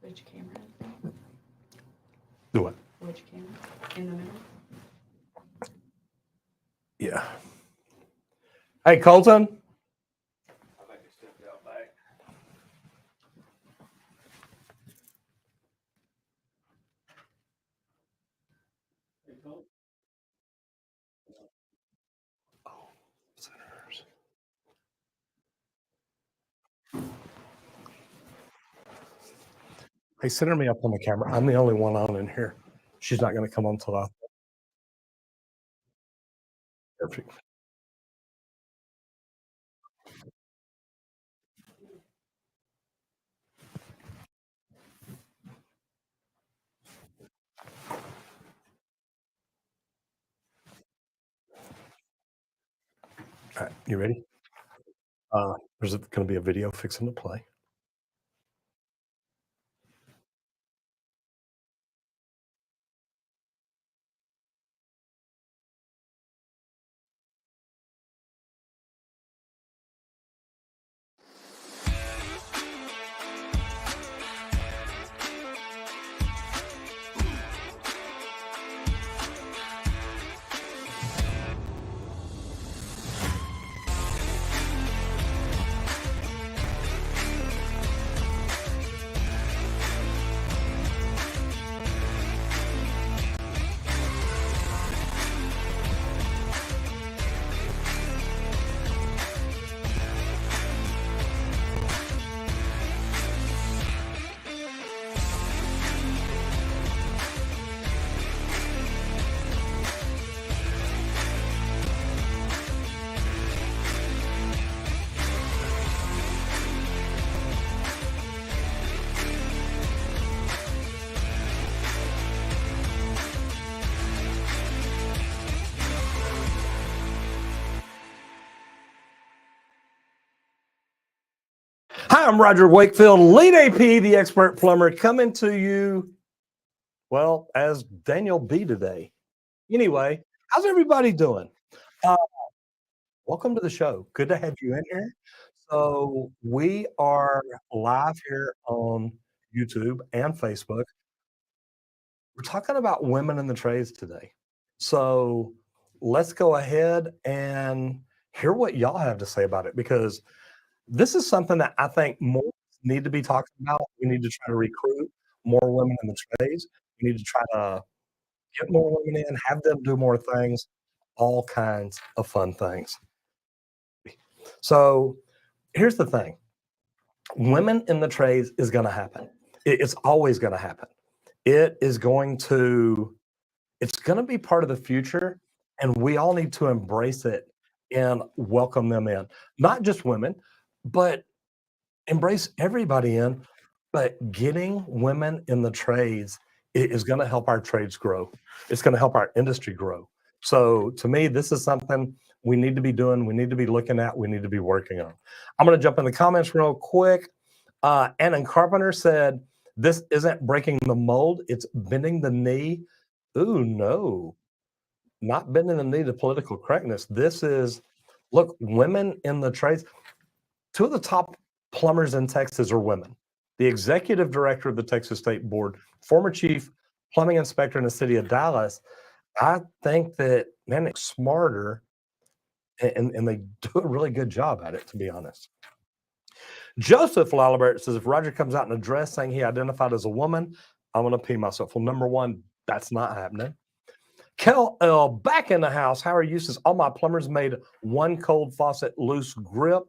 Which camera? Do what? Which camera? In the middle? Yeah. Hey, Colton. I think he stepped out back. Hey, Colton. Oh, senators. Hey, center me up on the camera. I'm the only one on in here. She's not going to come on till I. Perfect. All right, you ready? There's going to be a video fixing to play. Hi, I'm Roger Wakefield, lead AP, the expert plumber, coming to you, well, as Daniel B today. Anyway, how's everybody doing? Uh, welcome to the show. Good to have you in here. So we are live here on YouTube and Facebook. We're talking about women in the trades today. So let's go ahead and hear what y'all have to say about it, because this is something that I think more need to be talking about. We need to try to recruit more women in the trades. We need to try to get more women in, have them do more things, all kinds of fun things. So here's the thing. Women in the trades is going to happen. It's always going to happen. It is going to, it's going to be part of the future, and we all need to embrace it and welcome them in. Not just women, but embrace everybody in. But getting women in the trades is going to help our trades grow. It's going to help our industry grow. So to me, this is something we need to be doing. We need to be looking at. We need to be working on. I'm going to jump in the comments real quick. Anna Carpenter said, "This isn't breaking the mold. It's bending the knee." Ooh, no, not bending the knee to political correctness. This is, look, women in the trades. Two of the top plumbers in Texas are women. The executive director of the Texas State Board, former chief plumbing inspector in the city of Dallas. I think that, man, it's smarter, and they do a really good job at it, to be honest. Joseph Lalibert says, if Roger comes out in a dress saying he identified as a woman, I'm going to pee myself. Well, number one, that's not happening. Kel L, back in the house. How are you? Says, all my plumbers made one cold faucet loose grip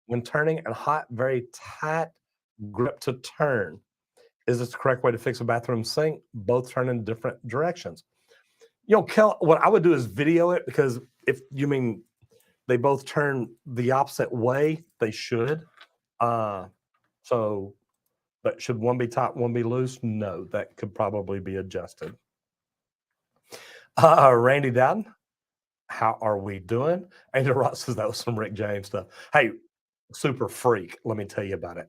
when turning, and hot, very tight grip to turn. Is this the correct way to fix a bathroom sink? Both turn in different directions. You know, Kel, what I would do is video it, because if you mean they both turn the opposite way, they should. So, but should one be tight, one be loose? No, that could probably be adjusted. Randy Dowden, how are we doing? Angel Ross says that was some Rick James stuff. Hey, super freak. Let me tell you about it.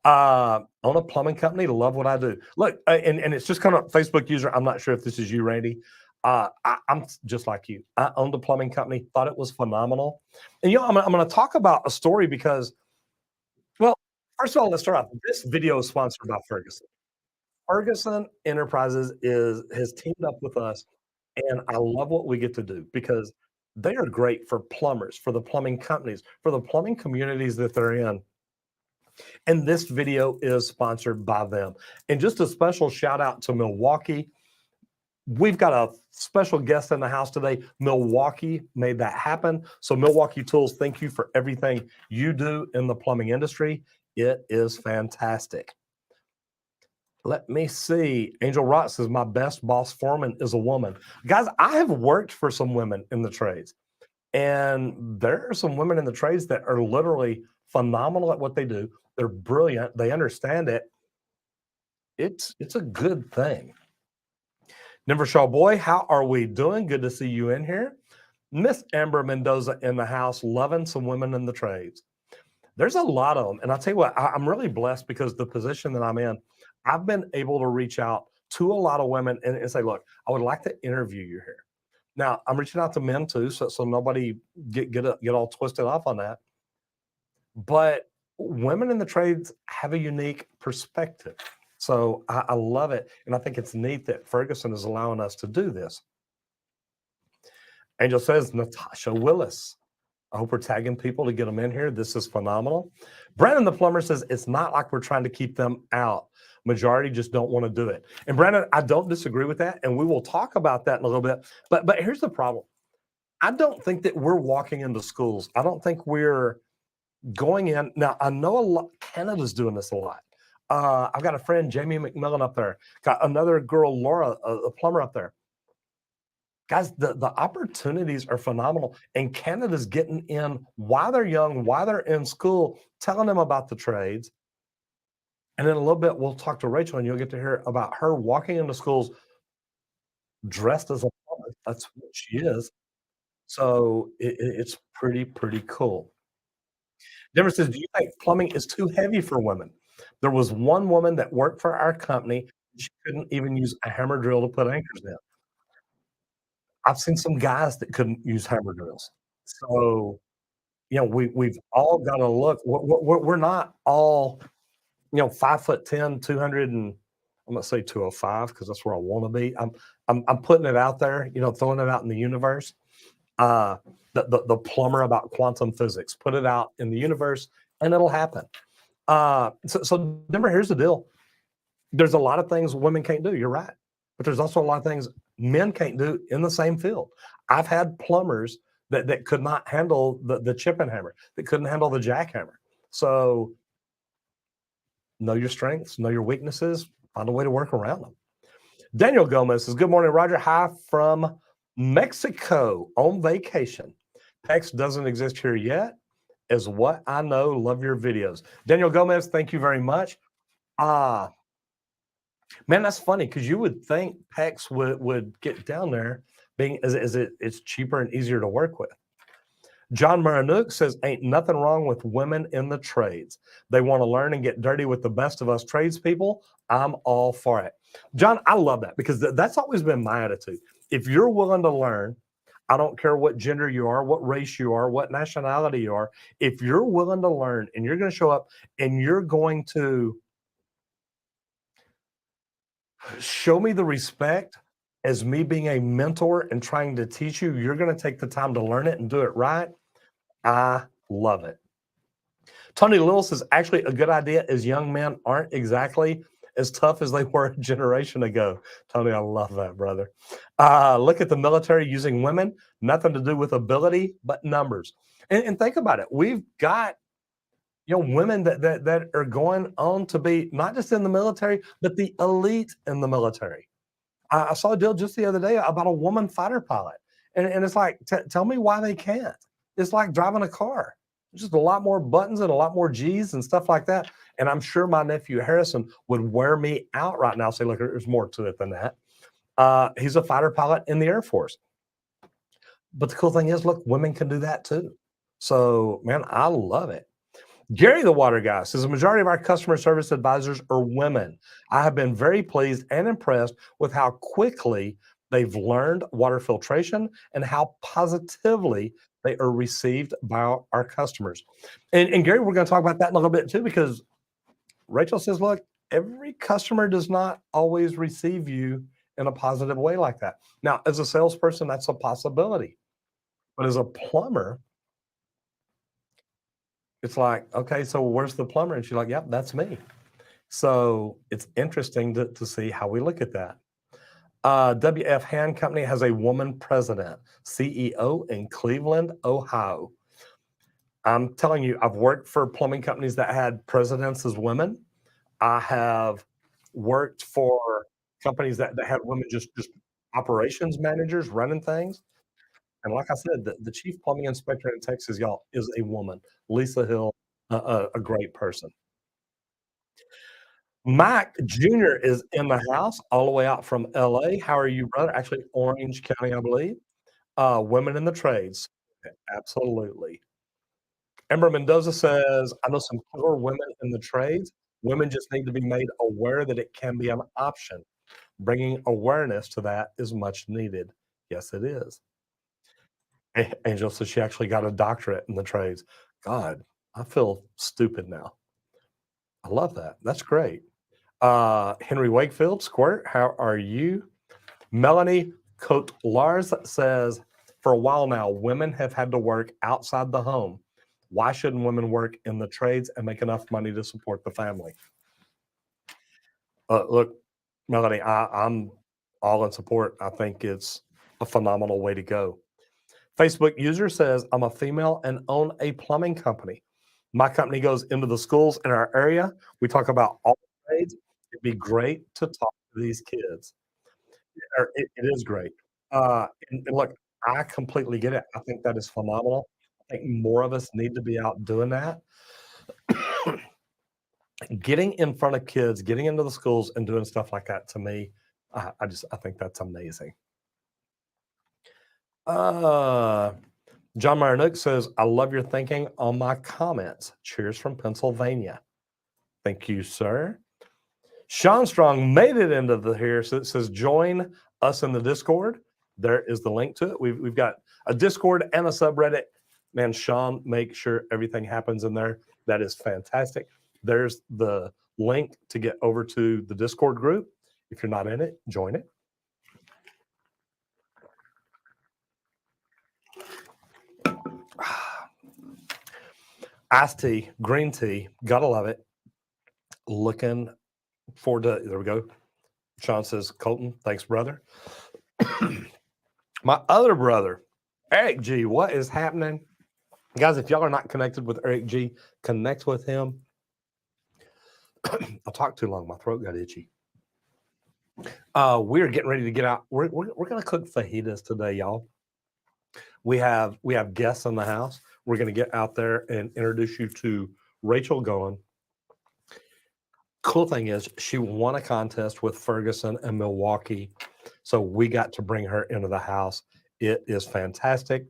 Own a plumbing company, love what I do. Look, and it's just kind of Facebook user. I'm not sure if this is you, Randy. I'm just like you. I owned a plumbing company, thought it was phenomenal. And you know, I'm going to talk about a story because, well, first of all, let's start off. This video is sponsored by Ferguson. Ferguson Enterprises is has teamed up with us, and I love what we get to do because they are great for plumbers, for the plumbing companies, for the plumbing communities that they're in. And this video is sponsored by them. And just a special shout out to Milwaukee. We've got a special guest in the house today. Milwaukee made that happen. So, Milwaukee Tools, thank you for everything you do in the plumbing industry. It is fantastic. Let me see. Angel Rott says, my best boss foreman is a woman. Guys, I have worked for some women in the trades, and there are some women in the trades that are literally phenomenal at what they do. They're brilliant. They understand it. It's a good thing. Never Shaw Boy, how are we doing? Good to see you in here. Miss Amber Mendoza in the house, loving some women in the trades. There's a lot of them. And I'll tell you what, I'm really blessed because the position that I'm in, I've been able to reach out to a lot of women and say, look, I would like to interview you here. Now, I'm reaching out to men too, so nobody get all twisted off on that. But women in the trades have a unique perspective. So I love it. And I think it's neat that Ferguson is allowing us to do this. Angel says, Natasha Willis. I hope we're tagging people to get them in here. This is phenomenal. Brandon the plumber says, it's not like we're trying to keep them out. Majority just don't want to do it. And Brandon, I don't disagree with that. And we will talk about that in a little bit. But here's the problem. I don't think that we're walking into schools. I don't think we're going in. Now, I know a lot, Canada's doing this a lot. I've got a friend, Jamie McMillan, up there. Got another girl, Laura, a plumber up there. Guys, the opportunities are phenomenal. And Canada's getting in while they're young, while they're in school, telling them about the trades. And in a little bit, we'll talk to Rachel, and you'll get to hear about her walking into schools dressed as a plumber. That's what she is. So it's pretty cool. Denver says, do you think plumbing is too heavy for women? There was one woman that worked for our company. She couldn't even use a hammer drill to put anchors in. I've seen some guys that couldn't use hammer drills. So, we've all got to look. We're not all, 5'10", 200, and I'm gonna say 205 because that's where I want to be. I'm putting it out there, throwing it out in the universe. Uh, the plumber about quantum physics. Put it out in the universe, and it'll happen. So remember, here's the deal. There's a lot of things women can't do. You're right, but there's also a lot of things men can't do in the same field. I've had plumbers that could not handle the chipping hammer, that couldn't handle the jackhammer. So know your strengths, know your weaknesses, find a way to work around them. Daniel Gomez says, good morning, Roger. Hi from Mexico on vacation. PEX doesn't exist here yet, is what I know. Love your videos. Daniel Gomez, thank you very much. Man, that's funny because you would think PEX would get down there being as it's cheaper and easier to work with. John Maranuk says, ain't nothing wrong with women in the trades. They want to learn and get dirty with the best of us tradespeople. I'm all for it. John, I love that because that's always been my attitude. If you're willing to learn, I don't care what gender you are, what race you are, what nationality you are. If you're willing to learn and you're going to show up and you're going to show me the respect as me being a mentor and trying to teach you, you're going to take the time to learn it and do it right. I love it. Tony Little says, actually, a good idea is young men aren't exactly as tough as they were a generation ago. Tony, I love that, brother. Look at the military using women, nothing to do with ability, but numbers. And think about it. We've got women that are going on to be not just in the military, but the elite in the military. I saw a deal just the other day about a woman fighter pilot. And it's like, tell me why they can't. It's like driving a car. Just a lot more buttons and a lot more G's and stuff like that. And I'm sure my nephew Harrison would wear me out right now. Say, look, there's more to it than that. He's a fighter pilot in the Air Force. But the cool thing is, look, women can do that too. So, man, I love it. Gary the Water Guy says, the majority of our customer service advisors are women. I have been very pleased and impressed with how quickly they've learned water filtration and how positively they are received by our customers. And Gary, we're going to talk about that in a little bit too, because Rachel says, look, every customer does not always receive you in a positive way like that. Now, as a salesperson, that's a possibility. But as a plumber, it's like, okay, so where's the plumber? And she's like, yep, that's me. So it's interesting to see how we look at that. WF Hand Company has a woman president, CEO in Cleveland, Ohio. I'm telling you, I've worked for plumbing companies that had presidents as women. I have worked for companies that had women just operations managers running things. And like I said, the chief plumbing inspector in Texas, y'all, is a woman, Lisa Hill, a great person. Mike Jr. is in the house all the way out from LA. How are you, brother? Actually, Orange County, I believe. Women in the trades. Absolutely. Ember Mendoza says, I know some killer women in the trades. Women just need to be made aware that it can be an option. Bringing awareness to that is much needed. Yes, it is. Angel says she actually got a doctorate in the trades. God, I feel stupid now. I love that. That's great. Henry Wakefield, Squirt, how are you? Melanie Cote Lars says, for a while now, women have had to work outside the home. Why shouldn't women work in the trades and make enough money to support the family? Look, Melanie, I'm all in support. I think it's a phenomenal way to go. Facebook user says, I'm a female and own a plumbing company. My company goes into the schools in our area. We talk about all trades. It'd be great to talk to these kids. It is great. And look, I completely get it. I think that is phenomenal. I think more of us need to be out doing that. Getting in front of kids, getting into the schools and doing stuff like that to me, I think that's amazing. Uh, John Marinook says, I love your thinking on my comments. Cheers from Pennsylvania. Thank you, sir. Sean Strong made it into the here. So it says, join us in the Discord. There is the link to it. We've got a Discord and a subreddit. Man, Sean, make sure everything happens in there. That is fantastic. There's the link to get over to the Discord group. If you're not in it, join it. Iced tea, green tea, gotta love it. Looking forward to, there we go. Sean says, Colton, thanks, brother. My other brother, Eric G, what is happening? Guys, if y'all are not connected with Eric G, connect with him. I talked too long. My throat got itchy. We're getting ready to get out. We're going to cook fajitas today, y'all. We have guests in the house. We're going to get out there and introduce you to Rachel Goin. Cool thing is she won a contest with Ferguson and Milwaukee. So we got to bring her into the house. It is fantastic.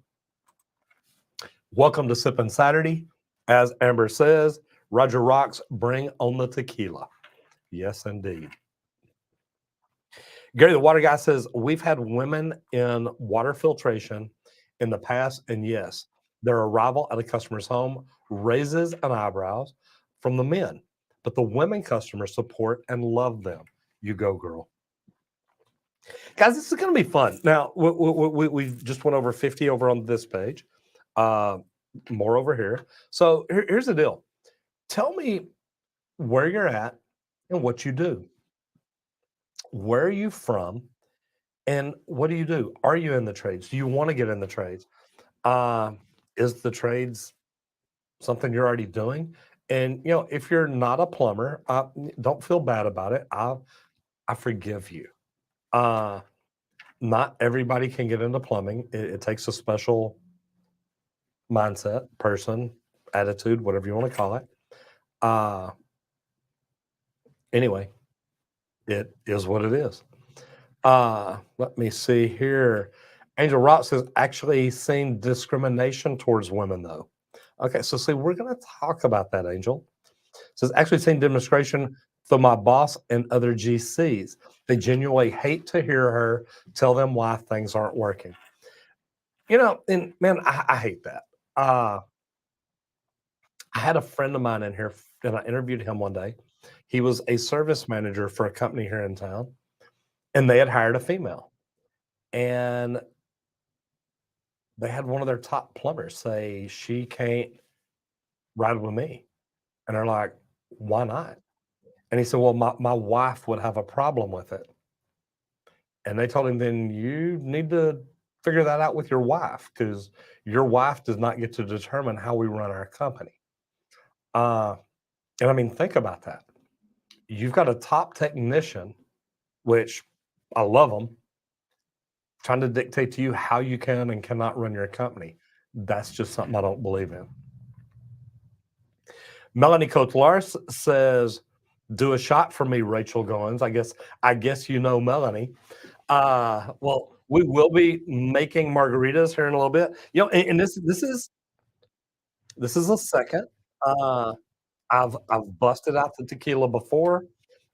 Welcome to Sippin' Saturday. As Amber says, Roger Rocks, bring on the tequila. Yes, indeed. Gary the Water Guy says, we've had women in water filtration in the past, and yes, their arrival at a customer's home raises an eyebrows from the men, but the women customers support and love them. You go, girl. Guys, this is going to be fun. Now, we just went over 50 over on this page, more over here. So here's the deal. Tell me where you're at and what you do. Where are you from? And what do you do? Are you in the trades? Do you want to get in the trades? Is the trades something you're already doing? And if you're not a plumber, don't feel bad about it. I forgive you. Not everybody can get into plumbing. It takes a special mindset, person, attitude, whatever you want to call it. Anyway, it is what it is. Let me see here. Angel Rock says, actually seen discrimination towards women, though. Okay, so see, we're going to talk about that, Angel. Says, actually seen demonstration from my boss and other GCs. They genuinely hate to hear her tell them why things aren't working. And man, I hate that. I had a friend of mine in here, and I interviewed him one day, He was a service manager for a company here in town, and they had hired a female. And they had one of their top plumbers say, "She can't ride with me." And they're like, "Why not?" And he said, "Well, my wife would have a problem with it." And they told him, "Then you need to figure that out with your wife because your wife does not get to determine how we run our company." Uh, and I mean, think about that. You've got a top technician, which I love them, trying to dictate to you how you can and cannot run your company. That's just something I don't believe in. Melanie Cotlar says, "Do a shot for me, Rachel Goins." I guess you know Melanie. Well, we will be making margaritas here in a little bit. And this is a second. Uh, I've busted out the tequila before.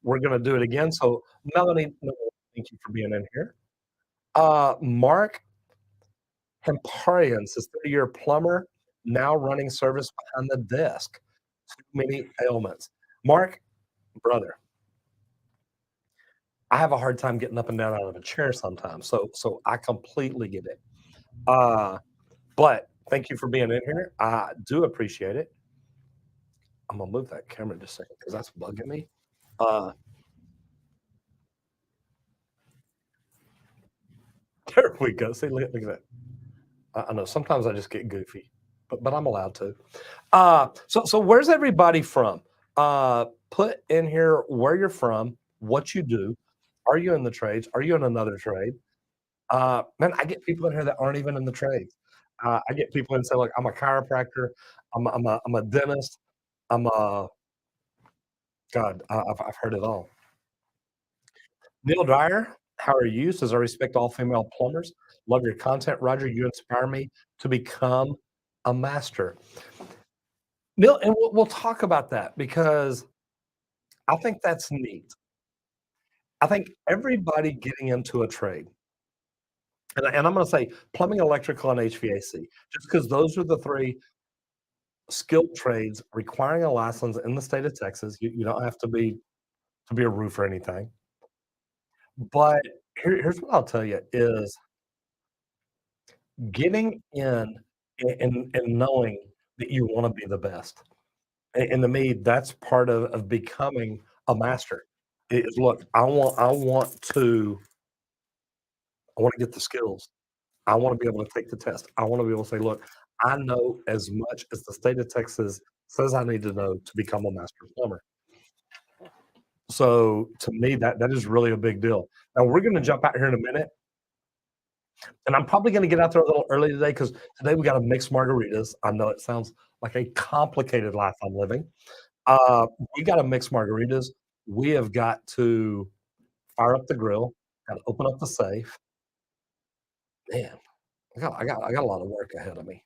We're gonna do it again. So, Melanie, thank you for being in here. Mark Hemparian says 30-year plumber, now running service behind the desk. Too many ailments. Mark, brother, I have a hard time getting up and down out of a chair sometimes. So I completely get it. Uh, but thank you for being in here. I do appreciate it. I'm gonna move that camera just a second because that's bugging me. Uh, there we go. See, look at that. I know sometimes I just get goofy, but I'm allowed to. So where's everybody from? Put in here where you're from, what you do. Are you in the trades? Are you in another trade? Man, I get people in here that aren't even in the trades. I get people in and say, "Look, I'm a chiropractor. I'm a dentist. I'm a God. I've heard it all." Neil Dyer, how are you? Says, "I respect all female plumbers. Love your content, Roger. You inspire me to become a master." Neil, and we'll talk about that because I think that's neat. I think everybody getting into a trade, and I'm going to say plumbing, electrical, and HVAC, just because those are the three skilled trades requiring a license in the state of Texas. You don't have to be a roofer or anything. But here's what I'll tell you is getting in and knowing that you want to be the best. And to me, that's part of becoming a master. Is look, I want to get the skills. I want to be able to take the test. I want to be able to say, look, I know as much as the state of Texas says I need to know to become a master plumber. So to me, that is really a big deal. Now we're going to jump out here in a minute, and I'm probably going to get out there a little early today because today we got to mix margaritas. I know it sounds like a complicated life I'm living. Uh, we got to mix margaritas. We have got to fire up the grill. Got to open up the safe. Man, I got a lot of work ahead of me.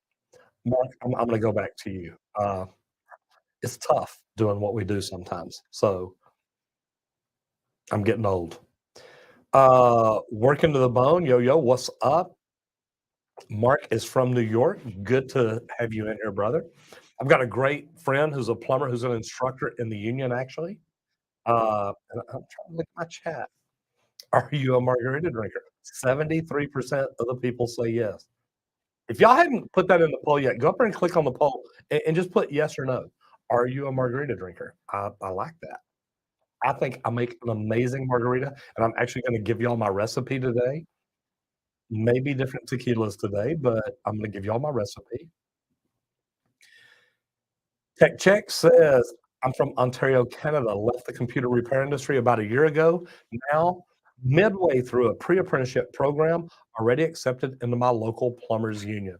Mark, I'm going to go back to you. It's tough doing what we do sometimes. So I'm getting old. Working to the bone. Yo, yo, what's up? Mark is from New York. Good to have you in here, brother. I've got a great friend who's a plumber, who's an instructor in the union, actually. And I'm trying to look at my chat. Are you a margarita drinker? 73% of the people say yes. If y'all hadn't put that in the poll yet, go up there and click on the poll and just put yes or no. Are you a margarita drinker? I like that. I think I make an amazing margarita, and I'm actually going to give y'all my recipe today. Maybe different tequilas today, but I'm going to give y'all my recipe. Tech Check says, "I'm from Ontario, Canada. Left the computer repair industry about a year ago. Now, midway through a pre-apprenticeship program, already accepted into my local plumbers union."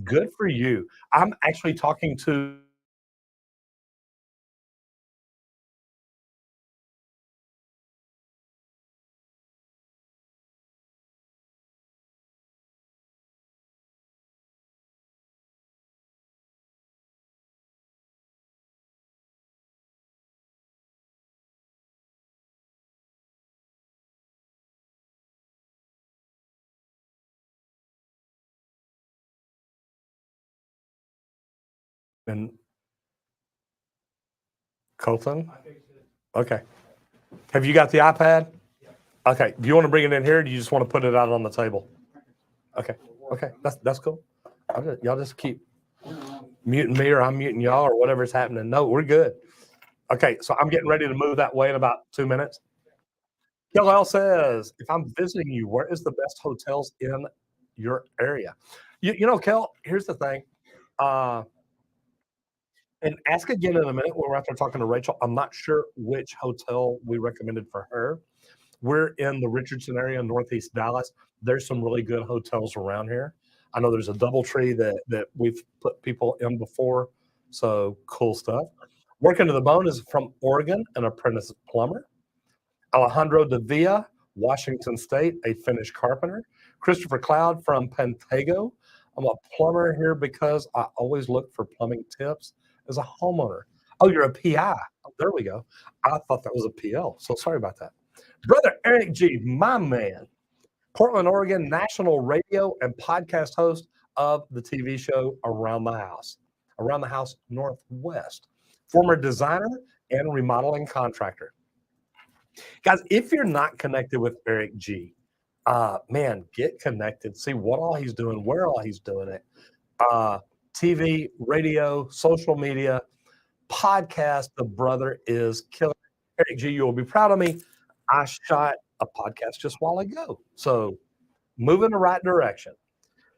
Good for you. I'm actually talking to in Colton. Okay. Have you got the iPad? Okay. Do you want to bring it in here? Or do you just want to put it out on the table? Okay. Okay. That's cool. Y'all just keep muting me or I'm muting y'all or whatever's happening. No, we're good. Okay. So I'm getting ready to move that way in about 2 minutes. L says, if I'm visiting you, where is the best hotels in your area? You know, Kel, here's the thing. And ask again in a minute when we're after talking to Rachel. I'm not sure which hotel we recommended for her. We're in the Richardson area, Northeast Dallas. There's some really good hotels around here. I know there's a DoubleTree that we've put people in before. So cool stuff. Working to the Bone is from Oregon, an apprentice plumber. Alejandro De Villa, Washington State, a Finnish carpenter. Christopher Cloud from Pantego. I'm a plumber here because I always look for plumbing tips as a homeowner. Oh, you're a PI. Oh, there we go. I thought that was a PL. So sorry about that. Brother Eric G., my man, Portland, Oregon, national radio and podcast host of the TV show Around the House Northwest, former designer and remodeling contractor. Guys, if you're not connected with Eric G., man, get connected. See what all he's doing, where all he's doing it. TV, radio, social media, podcast. The brother is killing it. Eric G., you'll be proud of me. I shot a podcast just a while ago. So move in the right direction.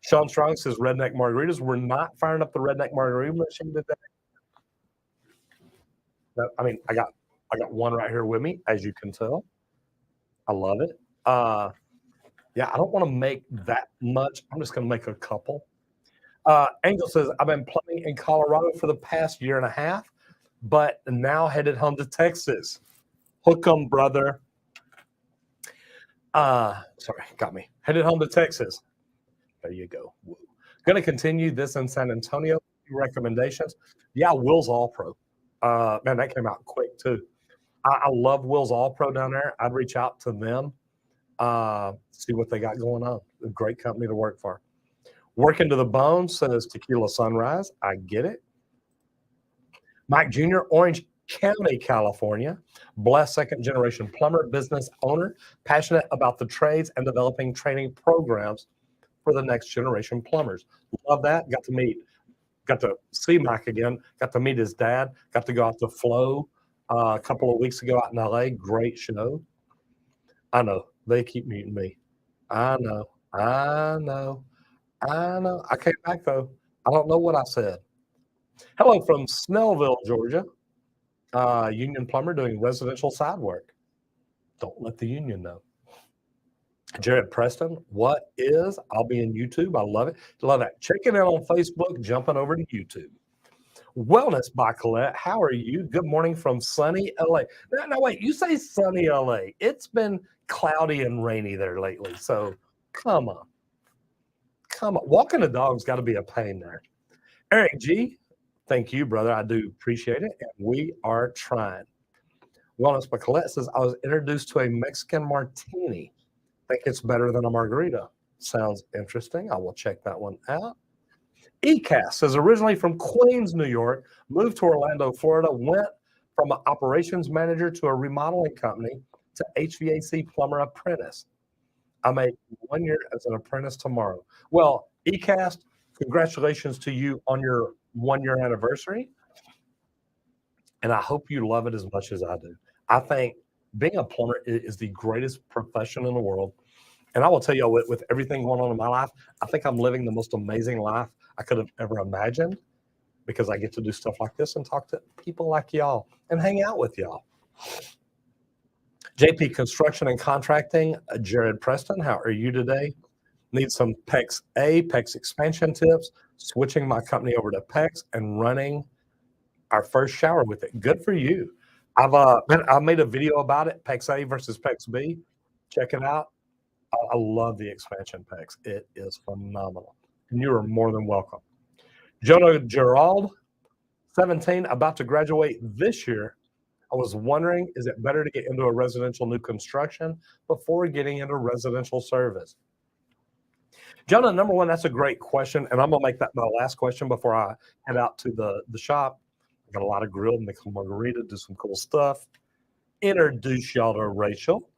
Sean Strong says redneck margaritas. We're not firing up the redneck margarita machine today. No, I mean, I got one right here with me, as you can tell. I love it. Yeah, I don't want to make that much. I'm just going to make a couple. Angel says, I've been plumbing in Colorado for the past year and a half, but now headed home to Texas. Hook 'em, brother. Sorry, got me. Headed home to Texas. There you go. Going to continue this in San Antonio. Recommendations. Yeah, Will's All Pro. Man, that came out quick too. I love Will's All Pro down there. I'd reach out to them, see what they got going on. A great company to work for. Working to the Bone says Tequila Sunrise. I get it. Mike Jr., Orange County, California. Blessed second-generation plumber, business owner, passionate about the trades and developing training programs for the next generation plumbers. Love that. Got to see Mike again. Got to meet his dad. Got to go out to Flow a couple of weeks ago out in LA. Great show. I know. They keep muting me. I know. I came back, though. I don't know what I said. Hello from Snellville, Georgia. Union plumber doing residential side work. Don't let the union know. Jared Preston, what is? I'll be in YouTube. I love it. Love that. Checking in on Facebook, jumping over to YouTube. Wellness by Colette. How are you? Good morning from sunny LA. No, wait. You say sunny LA. It's been cloudy and rainy there lately. So come on. Walking a dog's got to be a pain there. Eric G., thank you, brother. I do appreciate it. And we are trying. Wellness by Colette says, I was introduced to a Mexican martini. Think it's better than a margarita. Sounds interesting. I will check that one out. ECAS says, originally from Queens, New York, moved to Orlando, Florida, went from an operations manager to a remodeling company to HVAC plumber apprentice. I make 1 year as an apprentice tomorrow. Well, ECAS, congratulations to you on your 1 year anniversary. And I hope you love it as much as I do. I think being a plumber is the greatest profession in the world. And I will tell you, with everything going on in my life, I think I'm living the most amazing life I could have ever imagined because I get to do stuff like this and talk to people like y'all and hang out with y'all. JP Construction and Contracting, Jared Preston, how are you today? Need some PEX expansion tips, switching my company over to PEX and running our first shower with it. Good for you. I made a video about it, PEX A versus PEX B. Check it out. I love the expansion PEX. It is phenomenal. And you are more than welcome. Jonah Gerald, 17, about to graduate this year. I was wondering, is it better to get into a residential new construction before getting into residential service? Jonah, number one, that's a great question. And I'm going to make that my last question before I head out to the shop. I got a lot of grilled, make some margarita, do some cool stuff. introduce y'all to Rachel.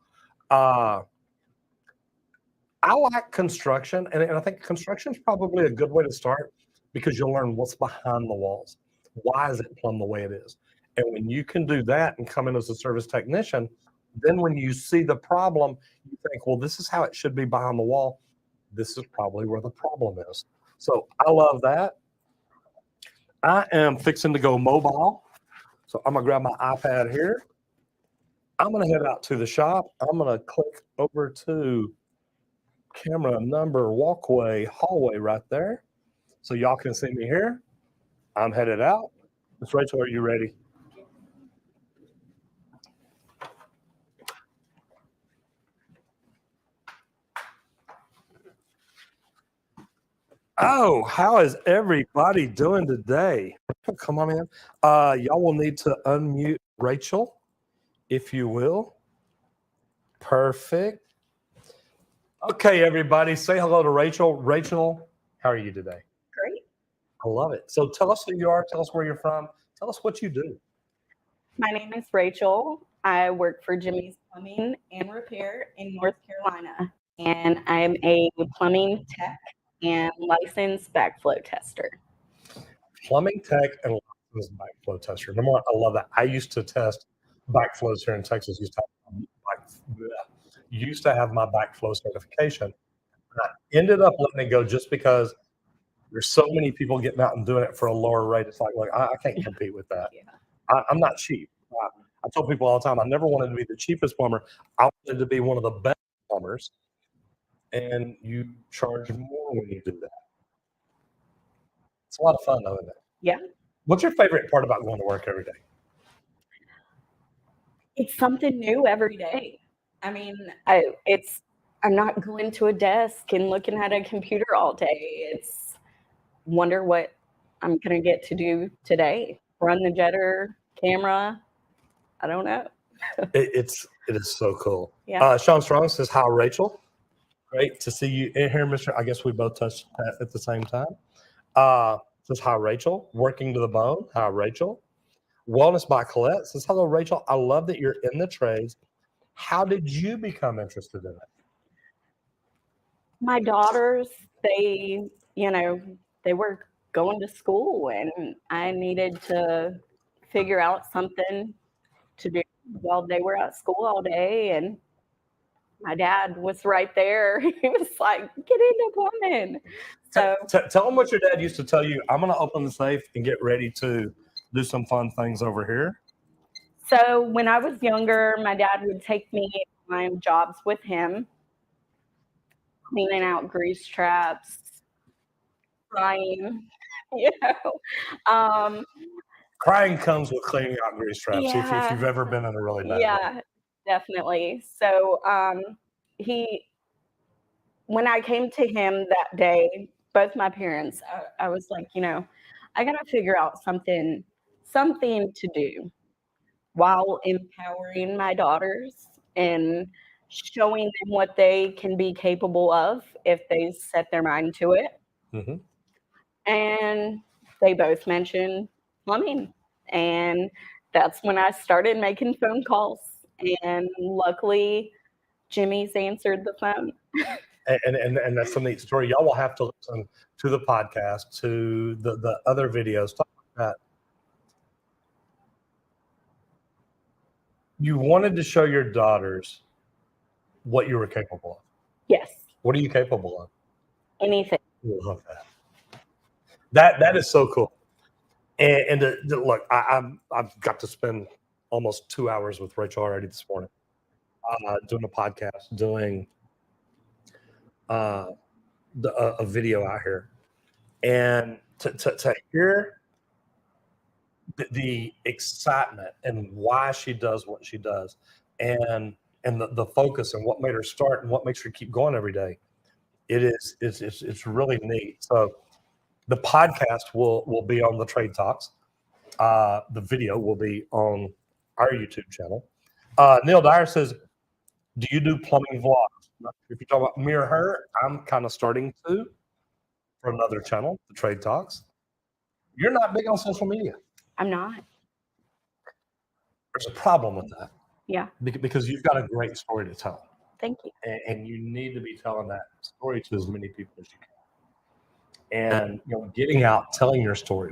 Uh, I like construction, and I think construction is probably a good way to start because you'll learn what's behind the walls. Why is it plumbed the way it is? And when you can do that and come in as a service technician, then when you see the problem, you think, well, this is how it should be behind the wall. This is probably where the problem is. So I love that. I am fixing to go mobile. So I'm going to grab my iPad here. I'm going to head out to the shop. I'm going to click over to camera number walkway hallway right there. So y'all can see me here. I'm headed out. Miss Rachel, are you ready? Oh, how is everybody doing today? Come on in. Y'all will need to unmute Rachel, if you will. Perfect. Okay, everybody, say hello to Rachel. Rachel, how are you today? Great. I love it. So tell us who you are. Tell us where you're from. Tell us what you do. My name is Rachel. I work for Jimmy's Plumbing and Repair in North Carolina, and I'm a plumbing tech and licensed backflow tester. Plumbing tech and licensed backflow tester. Number one, I love that. I used to test backflows here in Texas. Used to have my backflow certification. I ended up letting it go just because there's so many people getting out and doing it for a lower rate. It's like, look, I can't compete with that. Yeah. I'm not cheap. I tell people all the time, I never wanted to be the cheapest plumber. I wanted to be one of the best plumbers, and you charge more when you do that. It's a lot of fun, though, isn't it? Yeah. What's your favorite part about going to work every day? It's something new every day. I mean, I'm not going to a desk and looking at a computer all day. It's wonder what I'm going to get to do today. Run the jetter camera. I don't know. It is so cool. Yeah. Sean Strong says, hi, Rachel. Great to see you in here, Mr. I guess we both touched that at the same time. Says, hi, Rachel. Working to the bone. Hi, Rachel. Wellness by Colette says, hello, Rachel. I love that you're in the trades. How did you become interested in it? My daughters, they were going to school and I needed to figure out something to do while they were at school all day. And my dad was right there. He was like, get into plumbing. So Tell them what your dad used to tell you. I'm going to open the safe and get ready to do some fun things over here. So when I was younger, my dad would take me on jobs with him, cleaning out grease traps, crying, you know. Crying comes with cleaning out grease traps. Yeah. If you've ever been in a really bad way. Definitely. So when I came to him that day, both my parents, I was like, I got to figure out something to do while empowering my daughters and showing them what they can be capable of if they set their mind to it. Mm-hmm. And they both mentioned plumbing. And that's when I started making phone calls. And luckily, Jimmy's answered the phone. And that's a neat story. Y'all will have to listen to the podcast, to the other videos. Talk about that. You wanted to show your daughters what you were capable of. Yes. What are you capable of? Anything. I love that. That is so cool. And look, I've got to spend almost 2 hours with Rachel already this morning, doing a podcast, doing a video out here, and to hear the excitement and why she does what she does, and the focus and what made her start and what makes her keep going every day. It's really neat. So the podcast will be on the Trade Talks. The video will be on our YouTube channel. Neil Dyer says, do you do plumbing vlogs? If you talk about me or her, I'm kind of starting to for another channel, the Trade Talks. You're not big on social media. I'm not. There's a problem with that. Yeah. because you've got a great story to tell, Thank you. and you need to be telling that story to as many people as you can. And getting out, telling your story.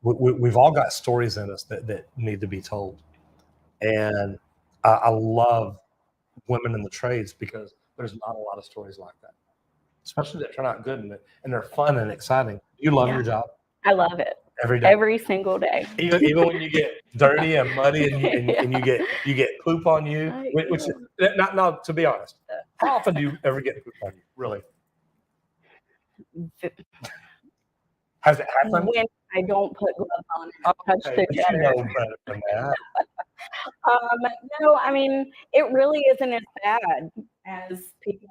We've all got stories in us that need to be told, and I love women in the trades because there's not a lot of stories like that, especially that turn out good and they're fun and exciting. You love Yeah. your job I love it every day, every single day. even when you get dirty and muddy and Yeah. you get poop on you. I Which not no, to be honest, how often do you ever get poop on you? Really, has it happened? when I don't put gloves on and touch Okay, but you together. know better than that. No, I mean, it really isn't as bad as people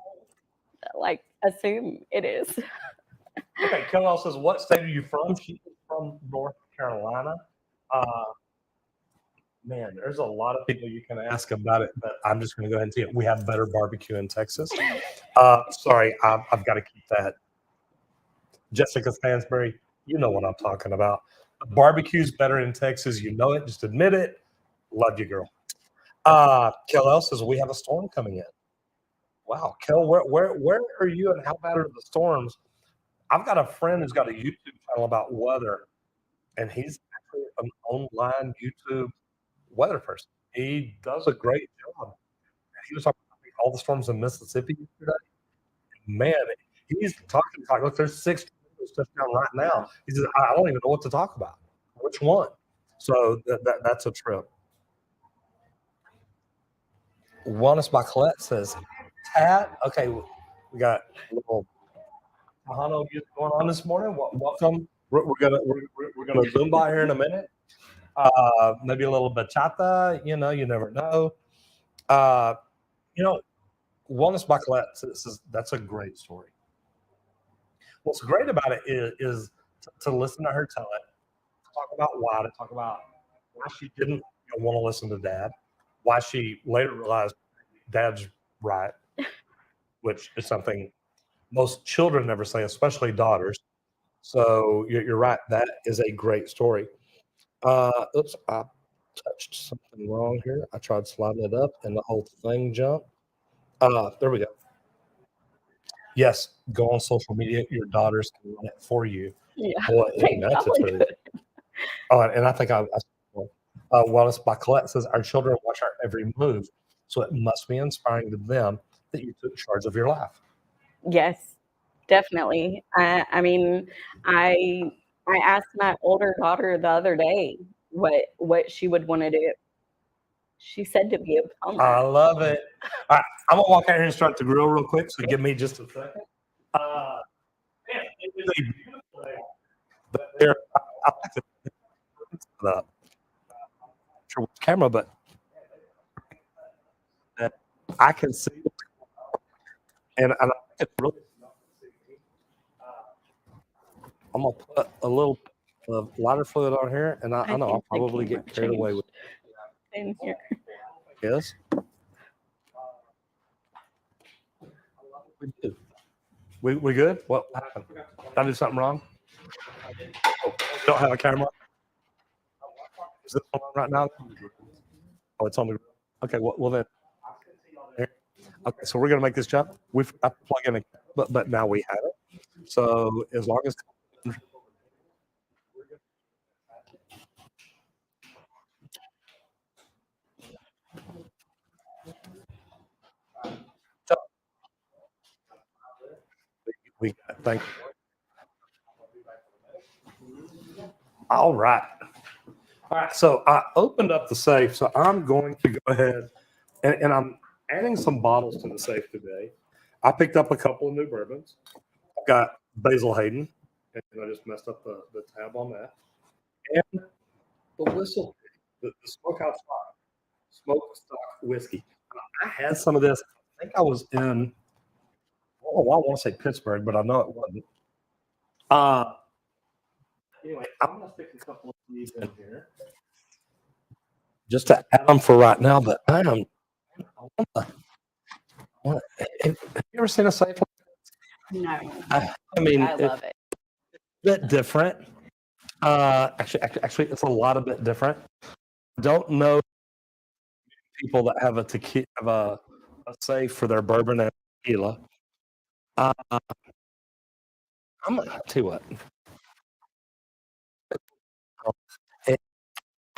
like assume it is. Okay, Kellel says, "What state are you from?" She is from North Carolina. Uh, Man, there's a lot of people you can ask about it, but I'm just going to go ahead and tell you we have better barbecue in Texas. Sorry, I've got to keep that. Jessica Stansbury, you know what I'm talking about. Barbecue's better in Texas. You know it. Just admit it. Love you, girl. Kellel says we have a storm coming in. Wow, Kel, where are you and how bad are the storms? I've got a friend who's got a YouTube channel about weather, and he's actually an online YouTube weather person. He does a great job. He was talking about all the storms in Mississippi yesterday. Man, he's talking like, look, there's 6 tornadoes touchdown right now. He says, I don't even know what to talk about. Which one? So that's a trip. Wellness by Colette says, Tat, okay, we got a little Tejano music going on this morning. Welcome. We're gonna zoom by here in a minute. Maybe a little bachata. You never know. Uh, you know, Wellness by Colette says that's a great story. What's great about it is to listen to her tell it, to talk about why, to talk about why she didn't want to listen to dad, why she later realized dad's right, which is something most children never say, especially daughters. So you're right. That is a great story. Oops, I touched something wrong here. I tried sliding it up and the whole thing jumped. There we go. Yes, go on social media. Your daughters can run it for you. Yeah, Boy, they isn't that the probably truth? could. And I think Wellness by Colette says our children watch our every move, so it must be inspiring to them that you took charge of your life. Yes, definitely. I mean, I I asked my older daughter the other day what she would want to do. She said to be a I plumber. love it. All right, I'm gonna walk out here and start the grill real quick. So give me just a second. Man, it is a beautiful day. But I like the sure which camera, but I can see, and I think it's really. I'm gonna put a little lighter fluid on here, and I know I'll think the probably camera get carried away with in here. this. We do. We good? What happened? Did I do something wrong? Oh, don't have a camera. Is this on right now? Oh, it's on the. Okay. Well then. Here. Okay, so we're gonna make this jump. We forgot to plug in, but now we have it. So as long as we thank. All right. All right. So I opened up the safe. So I'm going to go ahead and I'm adding some bottles to the safe today. I picked up a couple of new bourbons. I've got Basil Hayden, and I just messed up the tab on that. And the whistle, the smokehouse stock whiskey. I had some of this. I think I was in. Oh, I want to say Pittsburgh, but I know it wasn't. Uh, anyway, I'm gonna stick a couple of these in here just to add them for right now. But I am. Have you ever seen a safe? No, I mean, I it's love it. a bit different. Actually, it's a lot of bit different. Don't know people that have a tequila, have a safe for their bourbon and tequila. Uh, I'm gonna tell you what.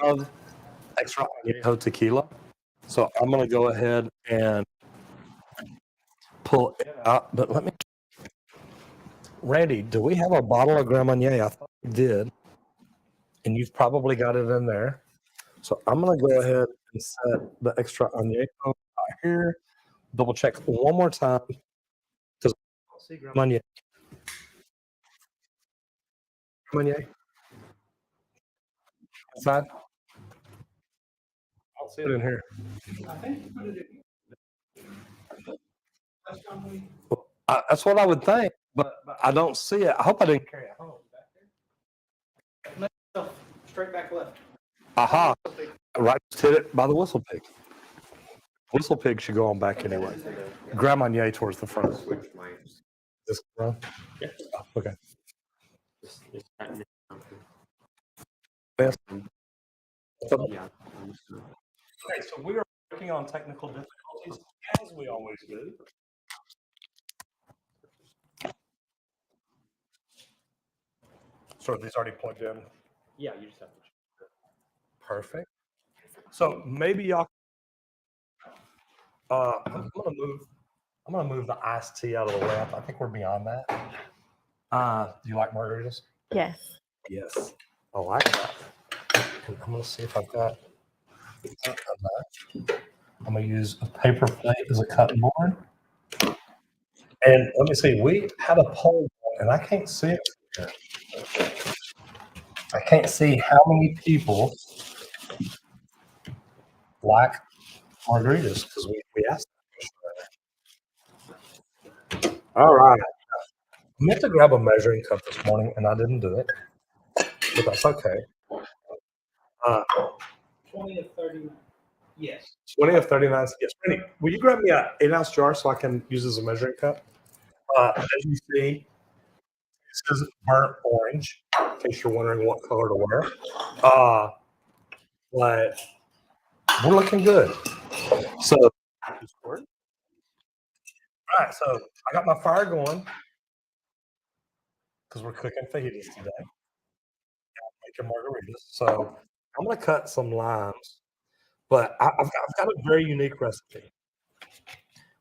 I love extra añejo tequila, so I'm gonna go ahead and pull it out. But let me, Randy, do we have a bottle of Grand Marnier? I thought we did, and you've probably got it in there. So I'm gonna go ahead and set the extra añejo out here. Double check one more time because I don't see Grand Marnier. Marnier inside. I don't see it in here. I think you put it in. That's what I would think, but I don't see it. I hope I didn't carry it home. Straight back left. Aha! Right, just hit it by the whistle pig. Whistle pig should go on back anyway. Grand Marnier towards the front. Switch mics. This one? Yeah. Okay. It's cutting it down. Best. Yeah. Okay, so we are working on technical difficulties as we always do. So are these already plugged in? Yeah, you just have to. Perfect. So maybe y'all. I'm gonna move the iced tea out of the way. I think we're beyond that. Do you like margaritas? Yes. Yes, I like that. And I'm gonna see if I've got a knife. I'm gonna use a paper plate as a cutting board. And let me see, we had a poll and I can't see it. I can't see how many people like margaritas because we asked that. All right. I meant to grab a measuring cup this morning and I didn't do it, but that's okay. 20 of 39. Yes. 20 of 39. Yes, Randy, will you grab me an 8-ounce jar so I can use as a measuring cup? As you see, it says burnt orange, in case you're wondering what color to wear. But we're looking good. So, all right, so I got my fire going because we're cooking fajitas today. Making margaritas. So I'm gonna cut some limes, but I've got a very unique recipe.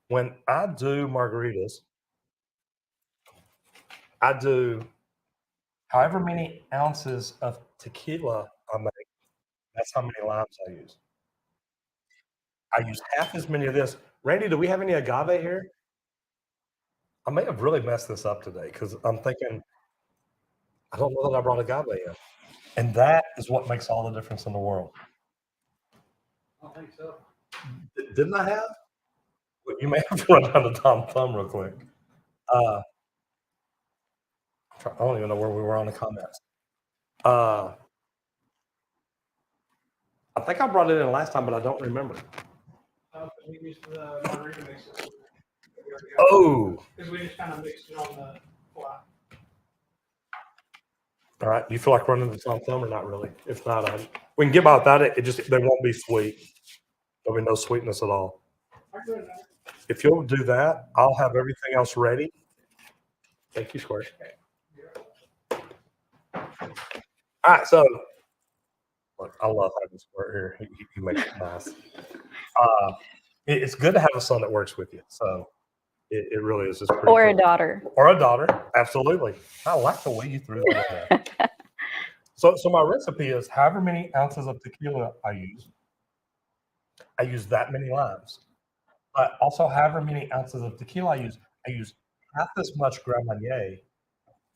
When I do margaritas, I do however many ounces of tequila I make. That's how many limes I use. I use half as many of this. Randy, do we have any agave here? I may have really messed this up today because I'm thinking, I don't know that I brought agave in. And that is what makes all the difference in the world. I don't think so. Didn't I have? Well, you may have to run down to Tom Thumb real quick. I don't even know where we were on the comments. I think I brought it in last time, but I don't remember. We used the margarita mixer. Oh, Because we just kind of mixed it on the fly. all right. Do you feel like running the Tom Thumb or not really? If not, we can get by without it. It just, they won't be sweet. There'll be no sweetness at all. If you'll do that, I'll have everything else ready. Thank you, Squirt. All right, so look, I love having Squirt here. He makes it nice. It's good to have a son that works with you. So it really is just pretty Or a cool. daughter. Or a daughter, absolutely. I like the way you threw that in there. So my recipe is however many ounces of tequila I use that many limes. But also however many ounces of tequila I use half as much Grand Marnier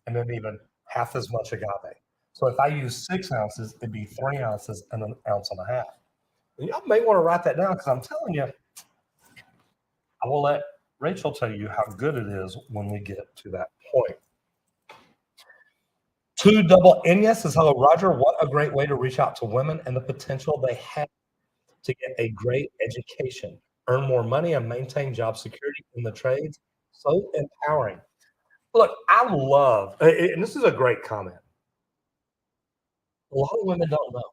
and then even half as much agave. So if I use 6 ounces, it'd be 3 ounces and an ounce and a half. And y'all may want to write that down because I'm telling you, I will let Rachel tell you how good it is when we get to that point. 2 double Ines says, hello, Roger. What a great way to reach out to women and the potential they have to get a great education, earn more money, and maintain job security in the trades. So empowering. Look, I love, and this is a great comment. A lot of women don't know.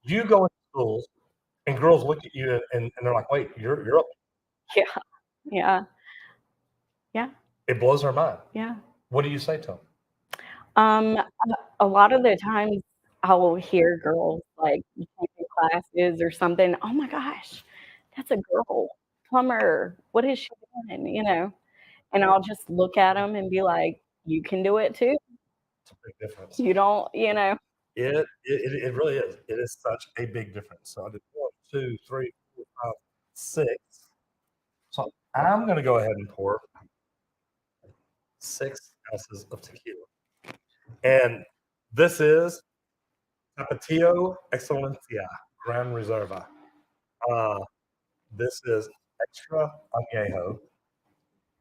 You go into schools And girls look at you and they're like, wait, you're up. Yeah. Yeah. Yeah. It blows their mind. Yeah. What do you say to them? Um, a lot of the times I'll hear girls like taking classes or something. Oh my gosh, that's a girl plumber. What is she doing? And I'll just look at them and be like, you can do it too. It's a big difference. You don't, It really is. It is such a big difference. So I did 1, 2, 3, 4, 5, 6. So I'm going to go ahead and pour 6 ounces of tequila. And this is Tapatio Excelencia Gran Reserva. This is extra añejo.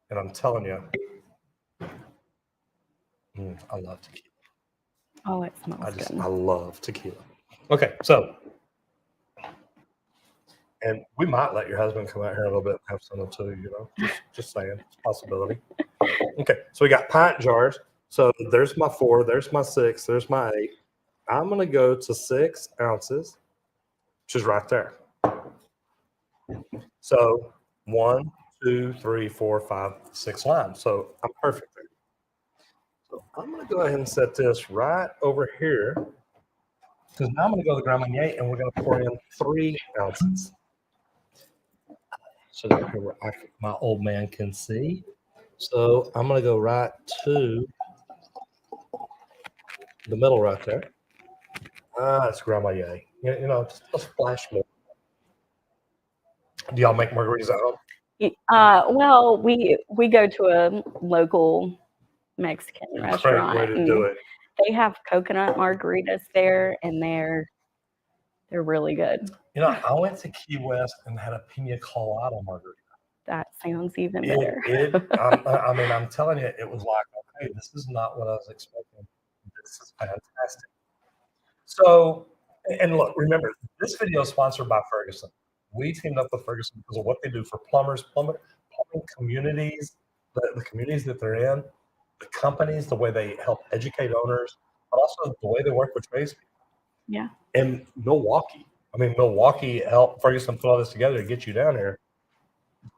And I'm telling you, I love tequila. oh, it smells good. I love tequila. Okay, so, and we might let your husband come out here a little bit and have some too, just saying, it's a possibility. Okay, so we got pint jars. So there's my 4, there's my 6, there's my 8. I'm going to go to 6 ounces, which is right there. So 1, 2, 3, 4, 5, 6 lines. So I'm perfect there. So I'm going to go ahead and set this right over here, because now I'm going to go to the Grand Marnier and we're going to pour in 3 ounces. So that here my old man can see. So I'm going to go right to the middle right there. It's Grand Marnier. Just a splash more. Do y'all make margaritas at home? Well, we go to a local Mexican Great restaurant. way to do it. They have coconut margaritas there, and they're really good. I went to Key West and had a pina colada margarita. That sounds even better. I'm telling you, it was like, okay, this is not what I was expecting. This is fantastic. So, and look, remember, this video is sponsored by Ferguson. We teamed up with Ferguson because of what they do for plumbing communities, the communities that they're in, the companies, the way they help educate owners, but also the way they work with tradespeople. Yeah. And Milwaukee helped Ferguson put all this together to get you down here.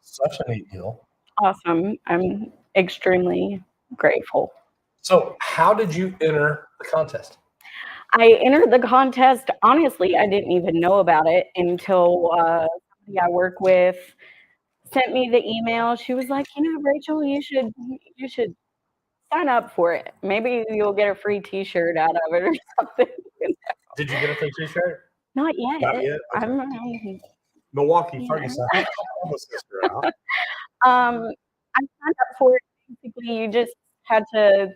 Such a neat deal. Awesome. I'm extremely grateful. So how did you enter the contest? I entered the contest. Honestly, I didn't even know about it until somebody I work with sent me the email. She was like, Rachel, you should sign up for it. Maybe you'll get a free T-shirt out of it or something. Did you get a free T-shirt? Not yet. Not yet? Okay. I'm Milwaukee, Ferguson. Help my sister out. I signed up for it. Basically, you just had to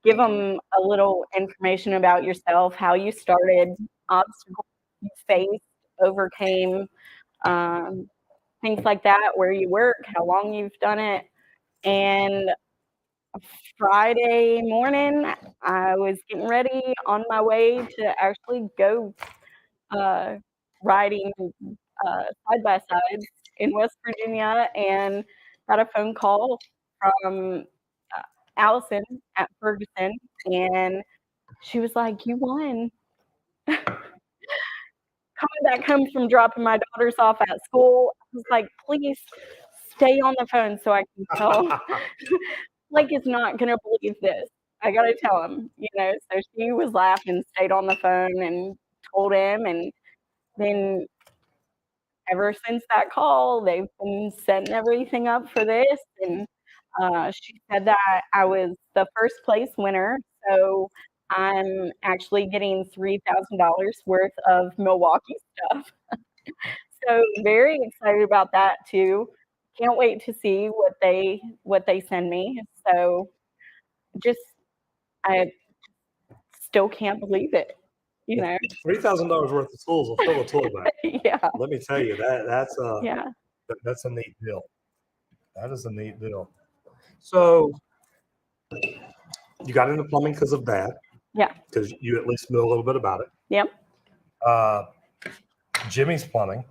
give them a little information about yourself, how you started, obstacles you faced, overcame, things like that, where you work, how long you've done it. And Friday morning, I was getting ready on my way to actually go riding side by side in West Virginia, and got a phone call from Allison at Ferguson, and she was like, "You won." Coming back home from dropping my daughters off at school, I was like, "Please stay on the phone so I can tell." Blake is not gonna believe this. I gotta tell him, So she was laughing, stayed on the phone, and told him, and then ever since that call, they've been setting everything up for this, and she said that I was the first place winner, so I'm actually getting $3,000 worth of Milwaukee stuff. So very excited about that too. Can't wait to see what they send me. So I still can't believe it. $3,000 worth of tools will fill a tool bag. Yeah. Let me tell you that's Yeah. that's a neat deal. That is a neat deal. So you got into plumbing because of Dad. Yeah. Because you at least know a little bit about it. Yep. Jimmy's Plumbing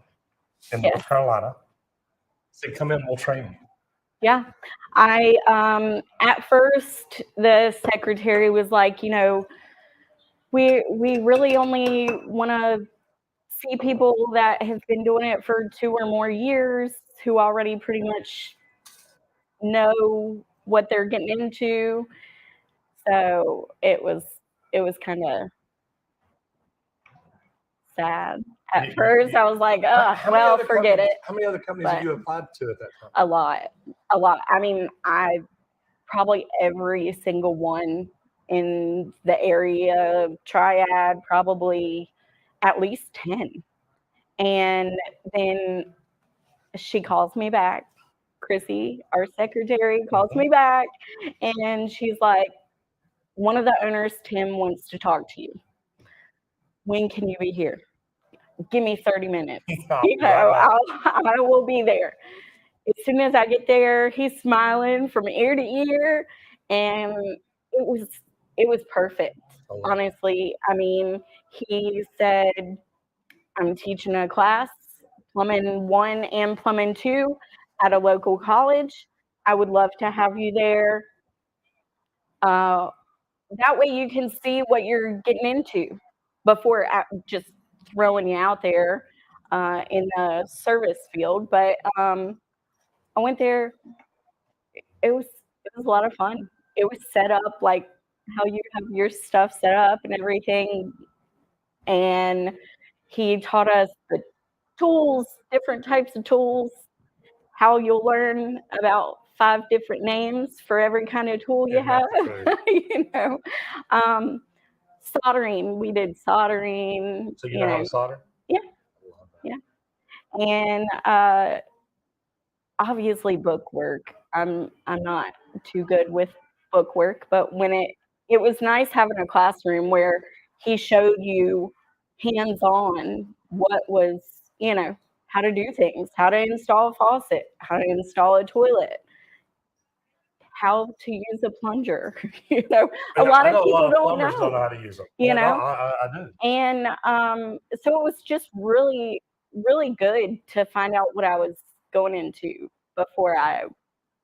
in Yes. North Carolina said, "Come in, we'll train you." Yeah. I at first the secretary was like, we really only want to see people that have been doing it for 2 or more years who already pretty much know what they're getting into. So it was kinda sad. At first, I was like, "Ugh, How many well, other forget companies? it." How many other companies have But you applied to at that time? a lot, a lot. I mean, I probably every single one in the area, Triad, probably at least 10. And then she calls me back. Chrissy, our secretary, calls Mhm. me back and she's like, one of the owners, Tim, wants to talk to you. When can you be here? Give me 30 minutes. I'll You be right back. I will be there. As soon as I get there, he's smiling from ear to ear, and it was it was perfect. I love it. Honestly, I mean, he said, "I'm teaching a class, plumbing 1 and plumbing 2 at a local college. I would love to have you there. Uh, that way you can see what you're getting into before just throwing you out there in the service field." But I went there. It was a lot of fun. It was set up like how you have your stuff set up and everything, and he taught us the tools, different types of tools, how you'll learn about 5 different names for every kind of tool you Yeah, have, that's true. you know? Um, soldering, we did soldering, So you you know how know. to solder? Yeah, I love that. yeah, and, obviously book work. I'm not too good with book work, but when it was nice having a classroom where he showed you hands-on what was, you know, how to do things, how to install a faucet, how to install a toilet, how to use a plunger. You know, a Yeah, lot I of know a lot people of don't plumbers don't know know, how to use them. you Yeah, no, know? I do. And so it was just really, really good to find out what I was going into before I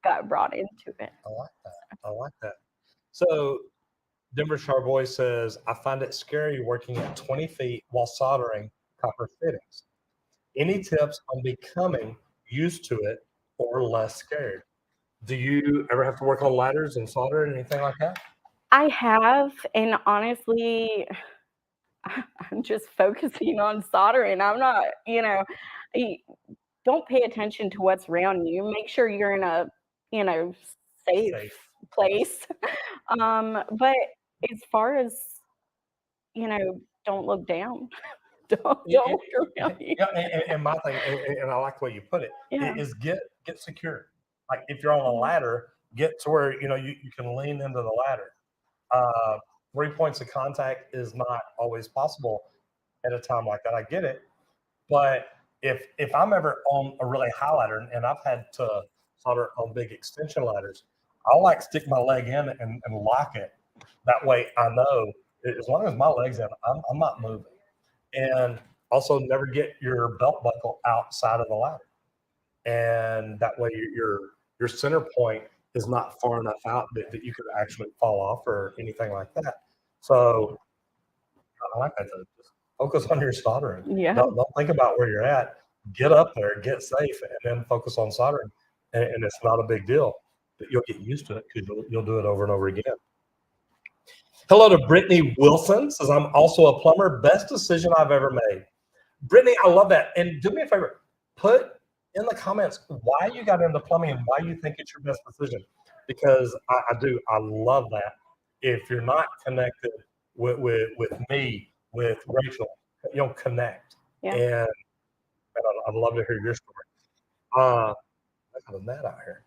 got brought into it. I like that. I like that. So Denver Charboy says, I find it scary working at 20 feet while soldering copper fittings. Any tips on becoming used to it or less scared? Do you ever have to work on ladders and solder and anything like that? I have, and honestly, I'm just focusing on soldering. I'm not, you know, y don't pay attention to what's around you. Make sure you're in a, you know, safe Safe. place. But as far as, you know, don't look down. Yeah, Don't look around you. yeah, and my thing, and I like the way you put it, Yeah. is get secure. Like if you're on a Mhm. ladder, get to where you can lean into the ladder. Uh, 3 points of contact is not always possible at a time like that. I get it, but if I'm ever on a really high ladder and I've had to solder on big extension ladders, I'll like stick my leg in and lock it. That way, I know as long as my leg's in, I'm not moving. And also, never get your belt buckle outside of the ladder, and that way your center point is not far enough out that you could actually fall off or anything like that. So I like that. Just focus on your soldering. Yeah. Don't think about where you're at. Get up there, get safe, and then focus on soldering. And it's not a big deal. But you'll get used to it because you'll do it over and over again. Hello to Brittany Wilson. Says I'm also a plumber. Best decision I've ever made. Brittany, I love that. And do me a favor, put in the comments why you got into plumbing and why you think it's your best decision. Because I do. I love that. If you're not connected with me, with Rachel, you'll connect. Yeah. And I'd love to hear your story. Look at that out here.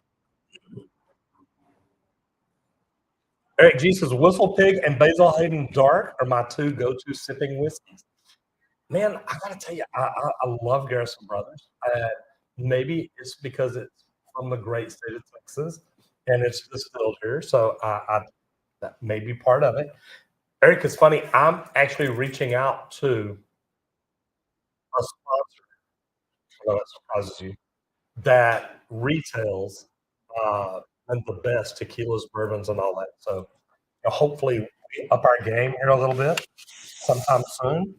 Eric G says Whistle Pig and Basil Hayden Dark are my 2 go-to sipping whiskeys. Man, I gotta tell you, I love Garrison Brothers. Maybe it's because it's from the great state of Texas and it's distilled here, so that may be part of it. Eric, it's funny. I'm actually reaching out to a sponsor. I know that surprises you. That retails and the best tequilas, bourbons, and all that. So hopefully we up our game here a little bit sometime soon.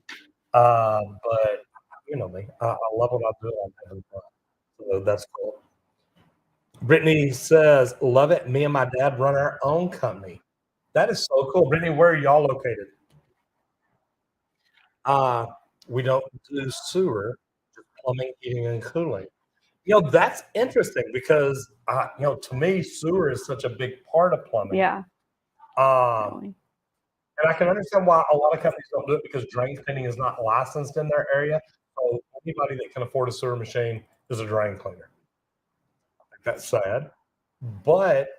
But You know me. I love what I do. I'm having fun. So that's cool. Brittany says, "Love it. Me and my dad run our own company." That is so cool. Brittany, where are y'all located? Uh, we don't do sewer, just plumbing, heating, and cooling. That's interesting because to me, sewer is such a big part of plumbing. Yeah. Um, Really. and I can understand why a lot of companies don't do it because drain cleaning is not licensed in their area. So anybody that can afford a sewer machine is a drain cleaner. That's sad. But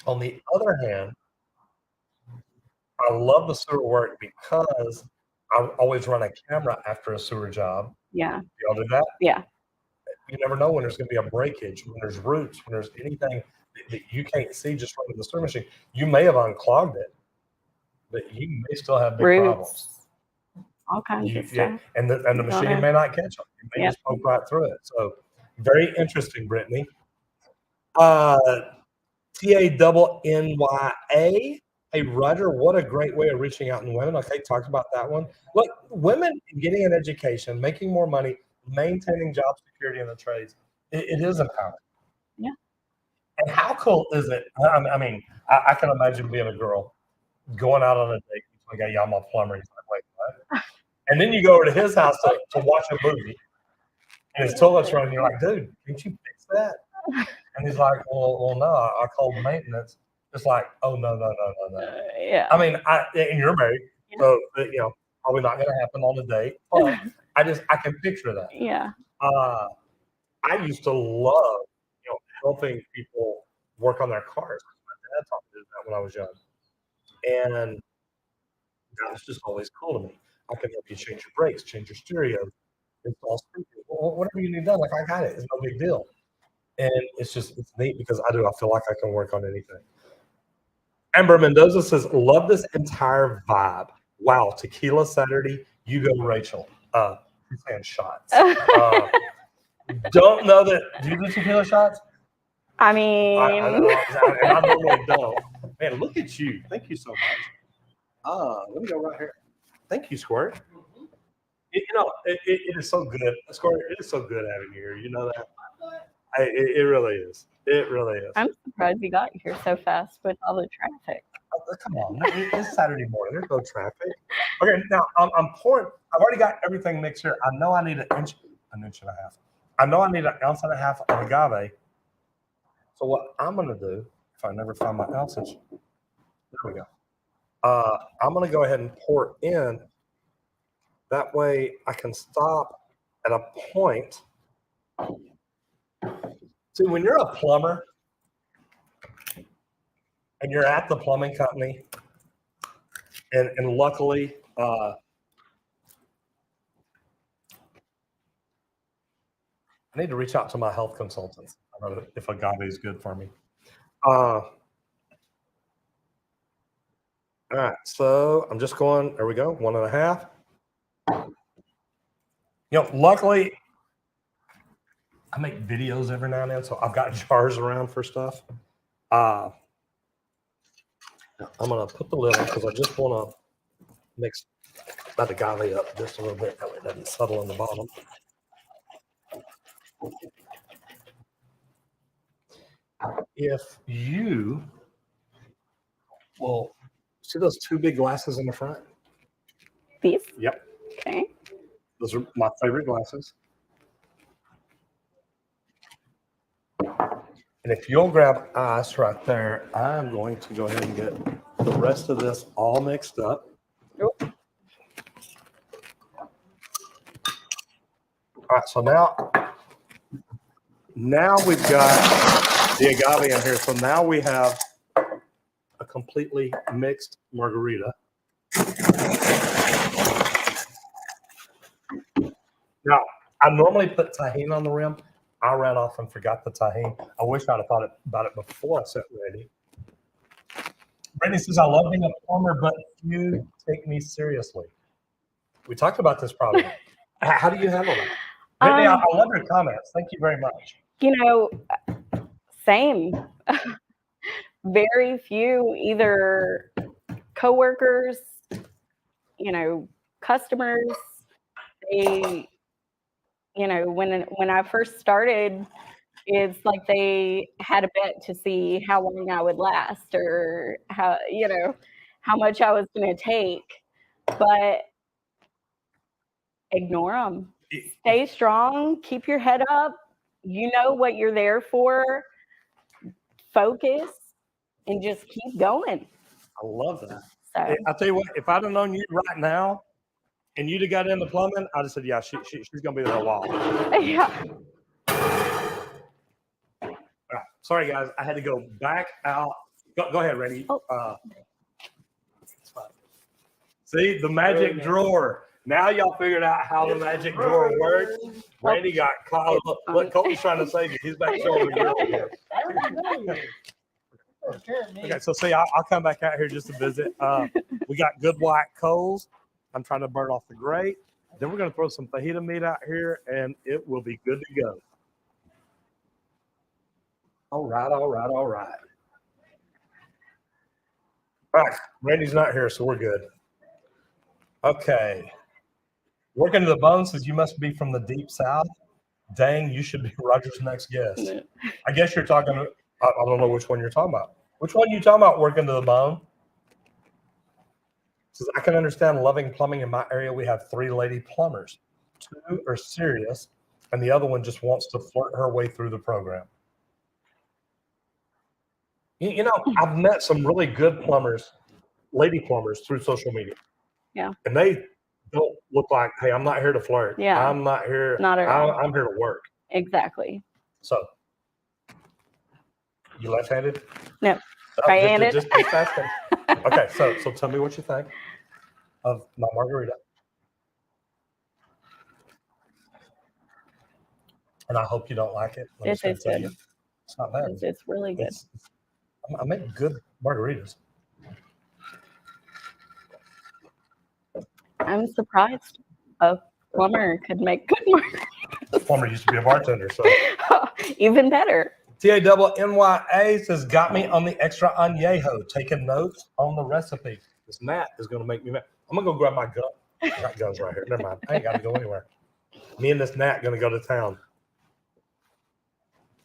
on the other hand, I love the sewer work because I always run a camera after a sewer job. Yeah. Y'all do that? Yeah. You never know when there's going to be a breakage, when there's roots, when there's anything that you can't see just running the sewer machine. You may have unclogged it, but you may still have big problems. Roots. All kinds of stuff. And the machine may not catch them. You may just poke right through it. So very interesting, Brittany. TANNYA. Hey, Roger, what a great way of reaching out to women. Okay, talked about that one. Look, women getting an education, making more money, maintaining job security in the trades, it is empowering. Yeah. And how cool is it? I mean, I can imagine being a girl going out on a date. Like, yeah, I'm a plumber. He's like, wait, what? And then you go over to his house to watch a movie, and his toilet's running. You're like, dude, can't you fix that? And he's like, well, no, I called maintenance. It's like, oh, no. Yeah. I mean, and you're married, so probably not going to happen on a date. But I can picture that. Yeah. I used to love, helping people work on their cars. My dad taught me to do that when I was young, and that was just always cool to me. I can help you change your brakes, change your stereo, install speakers, whatever you need done. Like, I got it. It's no big deal. And it's neat because I feel like I can work on anything. Amber Mendoza says, love this entire vibe. Wow, tequila Saturday. You go, Rachel. She's saying shots. Don't know that. Do you do tequila shots? I mean, I normally don't. Man, look at you. Thank you so much. Let me go right here. Thank you, Squirt. It is so good. Squirt, it is so good having you here. You know that? It really is. It really is. I'm surprised you got here so fast with all the traffic. Come on, it's Saturday morning. There's no traffic. Okay, now I'm pouring. I've already got everything mixed here. I know I need an inch and a half. I know I need 1.5 ounces of agave. So what I'm gonna do, if I never find my ounces, there we go. I'm gonna go ahead and pour in. That way I can stop at a point. See, when you're a plumber and you're at the plumbing company, and luckily, I need to reach out to my health consultants. I don't know if agave is good for me. All right, so I'm just going, there we go, 1.5. Luckily, I make videos every now and then, so I've got jars around for stuff. I'm going to put the lid on because I just want to mix that agave up just a little bit. That way it doesn't settle in the bottom. If you will see those 2 big glasses in the front? These? Yep. Okay. Those are my favorite glasses. And if you'll grab ice right there, I'm going to go ahead and get the rest of this all mixed up. Oh. All right, so now we've got the agave in here. So now we have a completely mixed margarita. Now, I normally put tahini on the rim. I ran off and forgot the tahini. I wish I'd have thought about it before I set ready. Brittany says, I love being a plumber, but you take me seriously. We talked about this problem. How do you handle that? Brittany, I love your comments. Thank you very much. Same. Very few either coworkers, customers. they, when I first started, it's like they had a bet to see how long I would last or how much I was going to take. But ignore them. Stay strong. Keep your head up. You know what you're there for. Focus and just keep going. I love that. So I'll tell you what, if I'd have known you right now and you'd have got into plumbing, I'd have said, yeah, she's going to be there a while. yeah. All right. Sorry, guys. I had to go back out. Go ahead, Randy. Oh. See, the magic drawer. Now y'all figured out how the magic drawer works. Randy got caught. Look, Colton's trying to save you. He's back showing the grill. Okay, so see, I'll come back out here just to visit. We got good white coals. I'm trying to burn off the grate. Then we're going to throw some fajita meat out here, and it will be good to go. All right. All right, Randy's not here, so we're good. Okay. Working to the bone says you must be from the deep south. Dang, you should be Roger's next guest. I guess you're talking, I don't know which one you're talking about. Which one are you talking about, working to the bone? Says, I can understand loving plumbing. In my area, we have 3 lady plumbers. 2 are serious, and the other one just wants to flirt her way through the program. I've met some really good plumbers, lady plumbers, through social media. Yeah. And they don't look like, hey, I'm not here to flirt. Yeah. I'm not here. Not at all. I'm here to work. Exactly. So, you left-handed? No. Oh, Right-handed. Just asking. Okay, so tell me what you think of my margarita. And I hope you don't like it. This is good. It's not bad. It's really good. I make good margaritas. I'm surprised a plumber could make good margaritas. Plumber used to be a bartender, so. Even better. TANYA says, got me on the extra añejo, taking notes on the recipe. This Matt is going to make me mad. I'm going to go grab my gun. I got guns right here. Never mind. I ain't got to go anywhere. Me and this Nat going to go to town.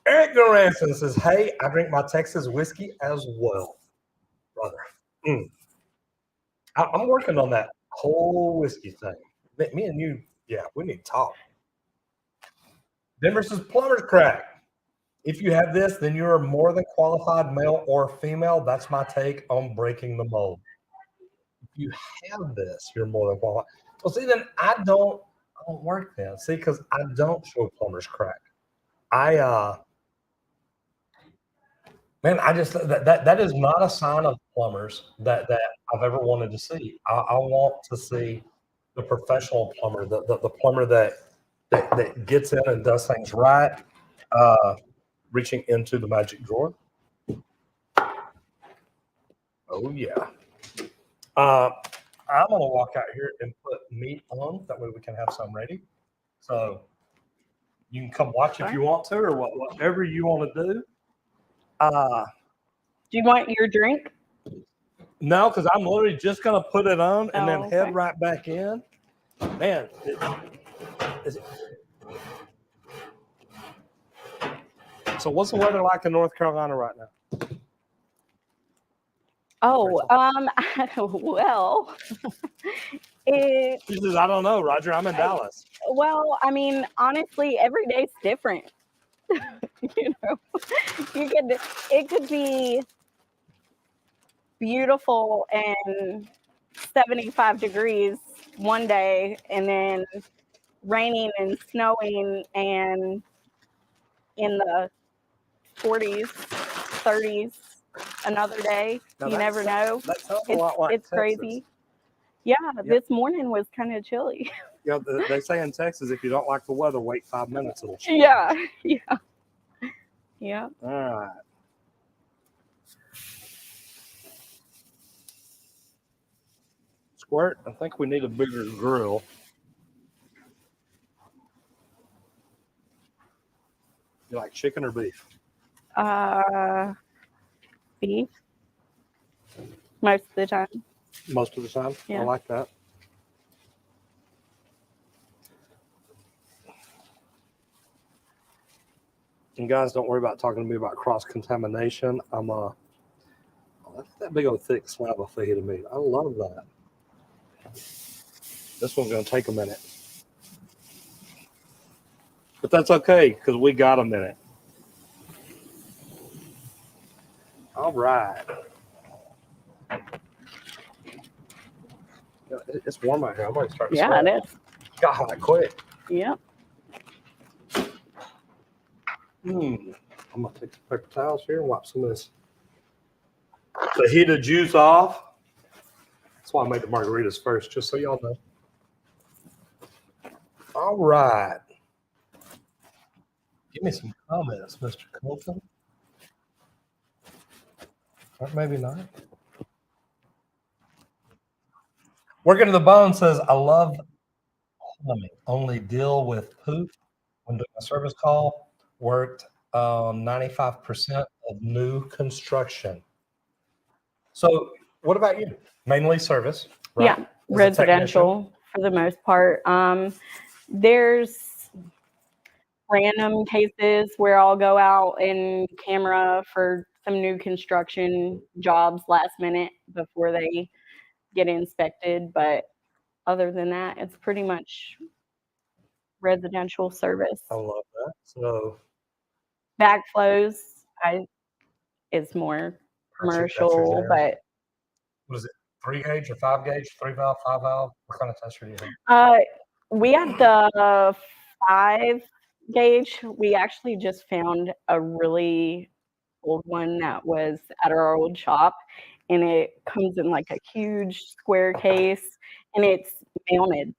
Eric Goranson says, hey, I drink my Texas whiskey as well, brother. I'm working on that whole whiskey thing. Me and you, yeah, we need to talk. Denver says, plumber's crack. If you have this, then you're a more than qualified, male or female. That's my take on breaking the mold. If you have this, you're more than qualified. Well, see, then I don't work then. See, because I don't show plumber's crack. I just that is not a sign of plumbers that I've ever wanted to see. I want to see the professional plumber, the plumber that gets in and does things right. Reaching into the magic drawer. Oh yeah. I'm gonna walk out here and put meat on. That way we can have some ready. So you can come watch if you want to, or whatever you want to do. Do you want your drink? No, because I'm literally just gonna put it on and then okay. head right back in. Man, so what's the weather like in North Carolina right now? Oh, well, She says, I don't know, Roger. I'm in Dallas. well, I mean, honestly, every day's different. It could be beautiful and 75 degrees one day, and then raining and snowing and in the 40s, 30s another day. Now you never know. That sounds a lot like It's Texas. crazy. Yeah, Yep. This morning was kind of chilly. Yeah, they say in Texas, if you don't like the weather, wait 5 minutes. It'll change. Yeah. All right. Squirt, I think we need a bigger grill. You like chicken or beef? Beef. Most of the time. Most of the time? Yeah. I like that. And guys, don't worry about talking to me about cross contamination. Look at that big old thick slab of fajita meat. I love that. This one's going to take a minute. But that's okay, because we got a minute. All right. It's warm out here. I'm going to start Yeah, sweating. it is. Got hot quick. Yep. I'm going to take some paper towels here and wipe some of this fajita juice off. That's why I made the margaritas first, just so y'all know. All right. Give me some comments, Mr. Colton. Or maybe not. Working to the Bone says, I love plumbing. Only deal with poop when doing a service call. Worked on 95% of new construction. So what about you? Mainly service, right? Yeah, As a residential for the most part. There's random cases where I'll go out and camera for some new construction jobs last minute before they get inspected. But other than that, it's pretty much residential service. I love that. So Backflows, is more that's your commercial, jazz. but What is it? 3 gauge or 5 gauge? 3 valve, 5 valve? What kind of tester do you have? we had the 5 gauge. We actually just found a really old one that was at our old shop, and it comes in like a huge square case, and it's mounted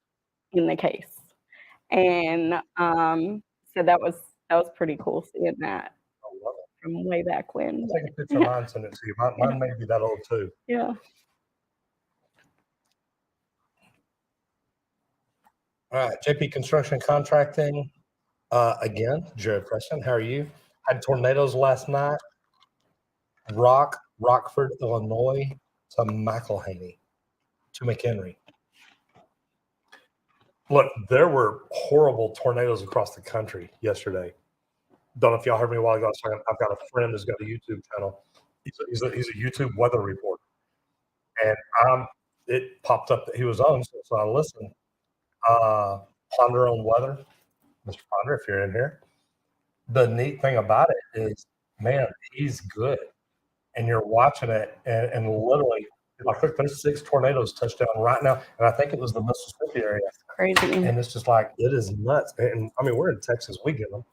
in the case. And so that was pretty cool seeing that I love it. from way back when. Take a picture of mine and send it to you. Mine may be that old too. Yeah. All right, JP Construction Contracting. Again, Jared Preston, how are you? Had tornadoes last night. Rockford, Illinois to McElhaney to McHenry. Look, there were horrible tornadoes across the country yesterday. Don't know if y'all heard me a while ago. I was talking, I've got a friend who's got a YouTube channel. He's a YouTube weather reporter. And it popped up that he was on, so I listened. Ponder on weather. Mr. Ponder, if you're in here. The neat thing about it is, man, he's good. And you're watching it, and literally, like, look, there's 6 tornadoes touched down right now. And I think it was the Mississippi area. Crazy. And it's just like, it is nuts. And I mean, we're in Texas, we get them.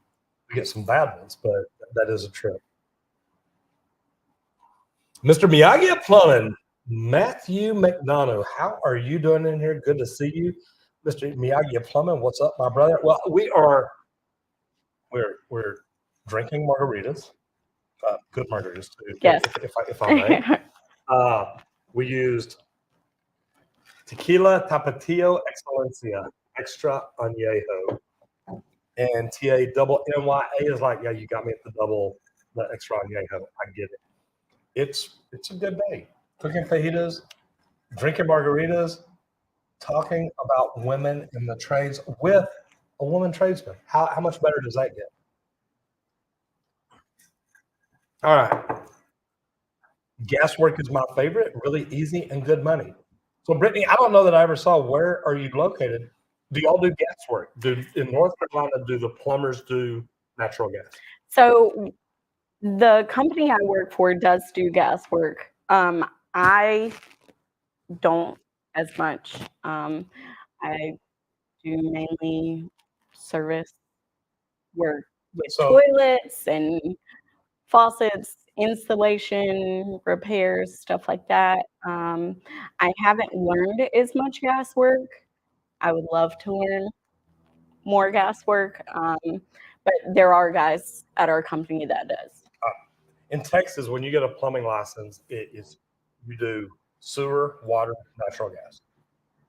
We get some bad ones, but that is a trip. Mr. Miyagi at Plumbing, Matthew McDonough, how are you doing in here? Good to see you. Mr. Miyagi at Plumbing, what's up, my brother? Well, we're drinking margaritas, good margaritas too. Yes. If I may. We used Tequila Tapatio Excelencia Extra Añejo, and TA double NYA is like, yeah, you got me at the extra añejo. I get it. It's a good day. Cooking fajitas, drinking margaritas, talking about women in the trades with a woman tradesman. How much better does that get? All right. Gas work is my favorite, really easy and good money. So Brittany, I don't know that I ever saw, where are you located? Do y'all do gas work? In North Carolina, do the plumbers do natural gas? So the company I work for does do gas work. I don't as much. I do mainly service work with toilets and faucets, installation, repairs, stuff like that. I haven't learned as much gas work. I would love to learn more gas work, but there are guys at our company that does. In Texas, when you get a plumbing license, you do sewer, water, natural gas.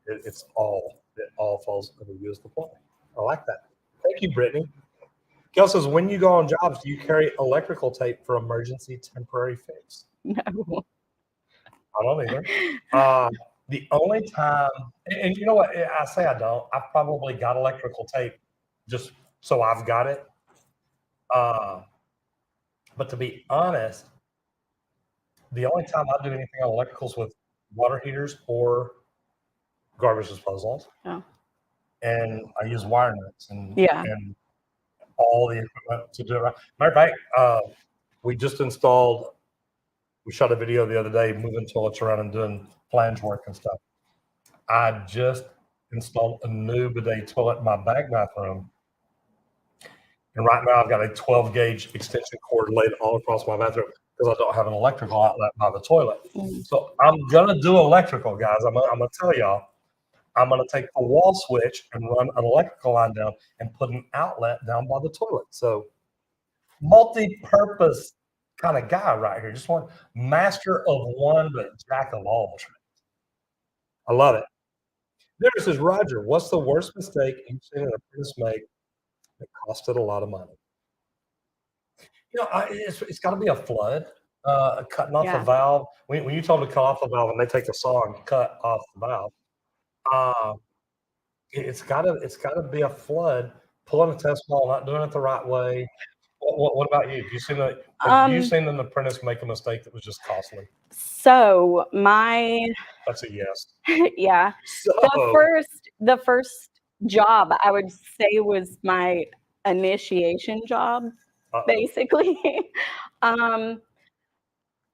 It all falls under you as the plumber. I like that. Thank you, Brittany. Gail says, when you go on jobs, do you carry electrical tape for emergency temporary fix? No. I don't either. The only time, and you know what, I say I don't. I've probably got electrical tape just so I've got it. But to be honest, the only time I do anything on electricals with water heaters or garbage disposals, Oh. and I use wire nuts and Yeah. all the equipment to do it right. Matter of fact, we just installed. We shot a video the other day moving toilets around and doing flange work and stuff. I just installed a new bidet toilet in my back bathroom. And right now I've got a 12 gauge extension cord laid all across my bathroom because I don't have an electrical outlet by the toilet. So I'm going to do electrical, guys. I'm going to tell y'all, I'm going to take the wall switch and run an electrical line down and put an outlet down by the toilet. So multi-purpose kind of guy right here. Just one master of one, but jack of all trades. I love it. There says, Roger, what's the worst mistake you've seen an apprentice make that costed a lot of money? You know, it's got to be a flood, cutting off a valve. When you told them to cut off the valve and they take the saw and cut off the valve, it's got to be a flood, pulling a test ball, not doing it the right way. What about you? Have you seen an apprentice make a mistake that was just costly? So That's a yes. yeah. So, The first job I would say was my initiation job, basically.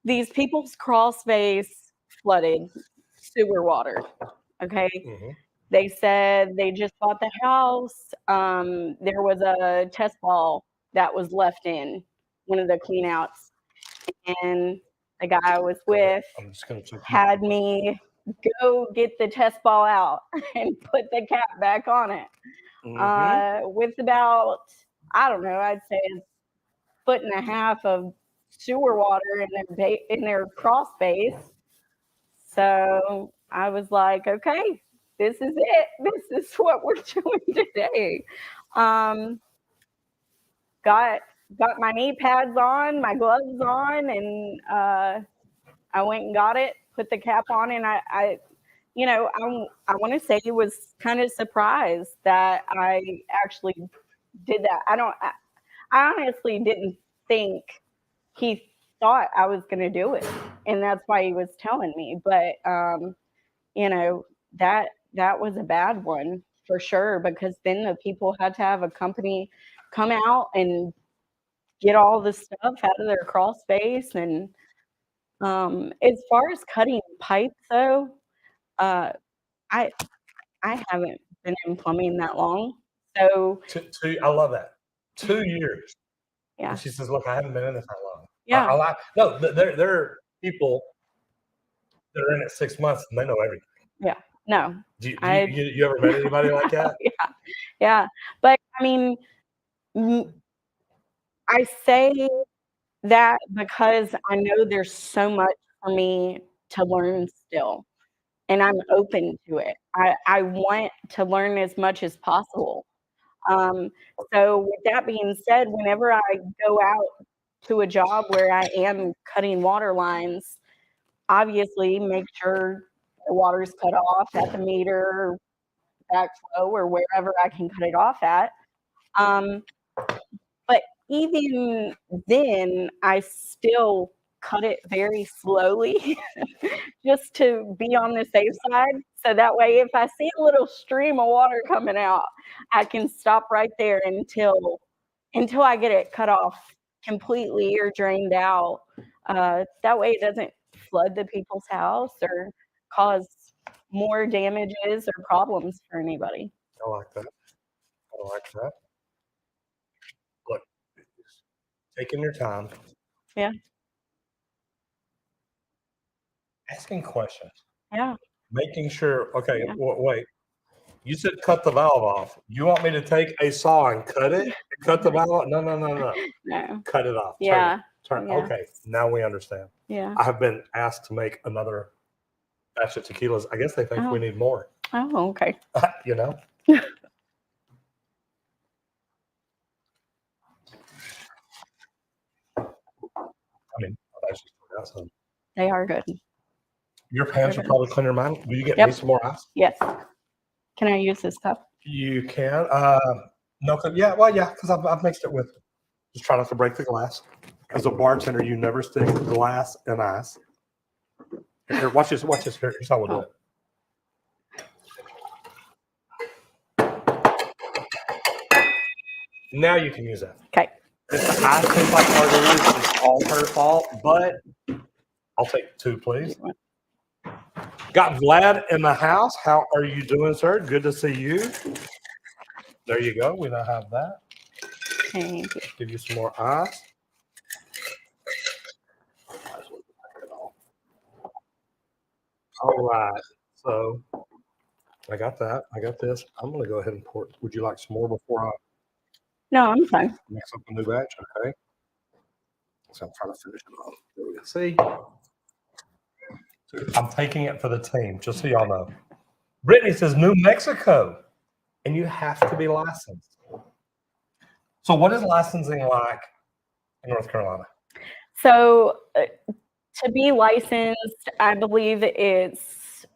These people's crawl space flooded sewer water. Okay. Mm-hmm. They said they just bought the house. There was a test ball that was left in one of the clean outs. And the guy I was with had me go get the test ball out and put the cap back on it. With about, I don't know, I'd say a foot and a half of sewer water in their crawl space. So I was like, okay, this is it. This is what we're doing today. Got my knee pads on, my gloves on, and I went and got it, put the cap on, and I want to say he was kind of surprised that I actually did that. I honestly didn't think he thought I was going to do it, and that's why he was telling me. But that was a bad one for sure, because then the people had to have a company come out and get all the stuff out of their crawl space. And as far as cutting pipe, though, I haven't been in plumbing that long. So I love that. 2 years. Yeah. And she says, look, I haven't been in it that long. Yeah. No, there are people that are in it 6 months and they know everything. Yeah. No. You ever met anybody like that? Yeah. But I mean, I say that because I know there's so much for me to learn still, and I'm open to it. I want to learn as much as possible. So with that being said, whenever I go out to a job where I am cutting water lines, obviously make sure the water's cut off at the meter, backflow, or wherever I can cut it off at. But even then, I still cut it very slowly just to be on the safe side. So that way, if I see a little stream of water coming out, I can stop right there until I get it cut off completely or drained out. That way it doesn't flood the people's house or cause more damages or problems for anybody. I like that. Look, taking your time. Yeah. Asking questions. Yeah. Making sure, okay, wait. You said cut the valve off. You want me to take a saw and cut it? Cut the valve off? No. No. Cut it off. Yeah. Turn. Yeah. Okay, now we understand. Yeah. I have been asked to make another batch of tequilas. I guess they think we need more. Oh, okay. You know? I mean, I've actually forgot some. They are good. Your pants are probably cleaner than mine. Will you get me some more ice? Yes. Can I use this cup? You can. No, because I've mixed it with Just try not to break the glass. As a bartender, you never stick glass and ice. Here, watch this. Watch this. Here's how we'll do it. Now you can use that. Okay. If the ice tastes like margaritas, it's all her fault, but I'll take 2, please. Got Vlad in the house. How are you doing, sir? Good to see you. There you go. We now have that. Thank you. Give you some more ice. All right. So I got that. I got this. I'm going to go ahead and pour. Would you like some more before I No, I'm fine. mix up a new batch? Okay. So I'm trying to finish it off. There we go. See? I'm taking it for the team, just so y'all know. Brittany says New Mexico, and you have to be licensed. So what is licensing like in North Carolina? So to be licensed, I believe it's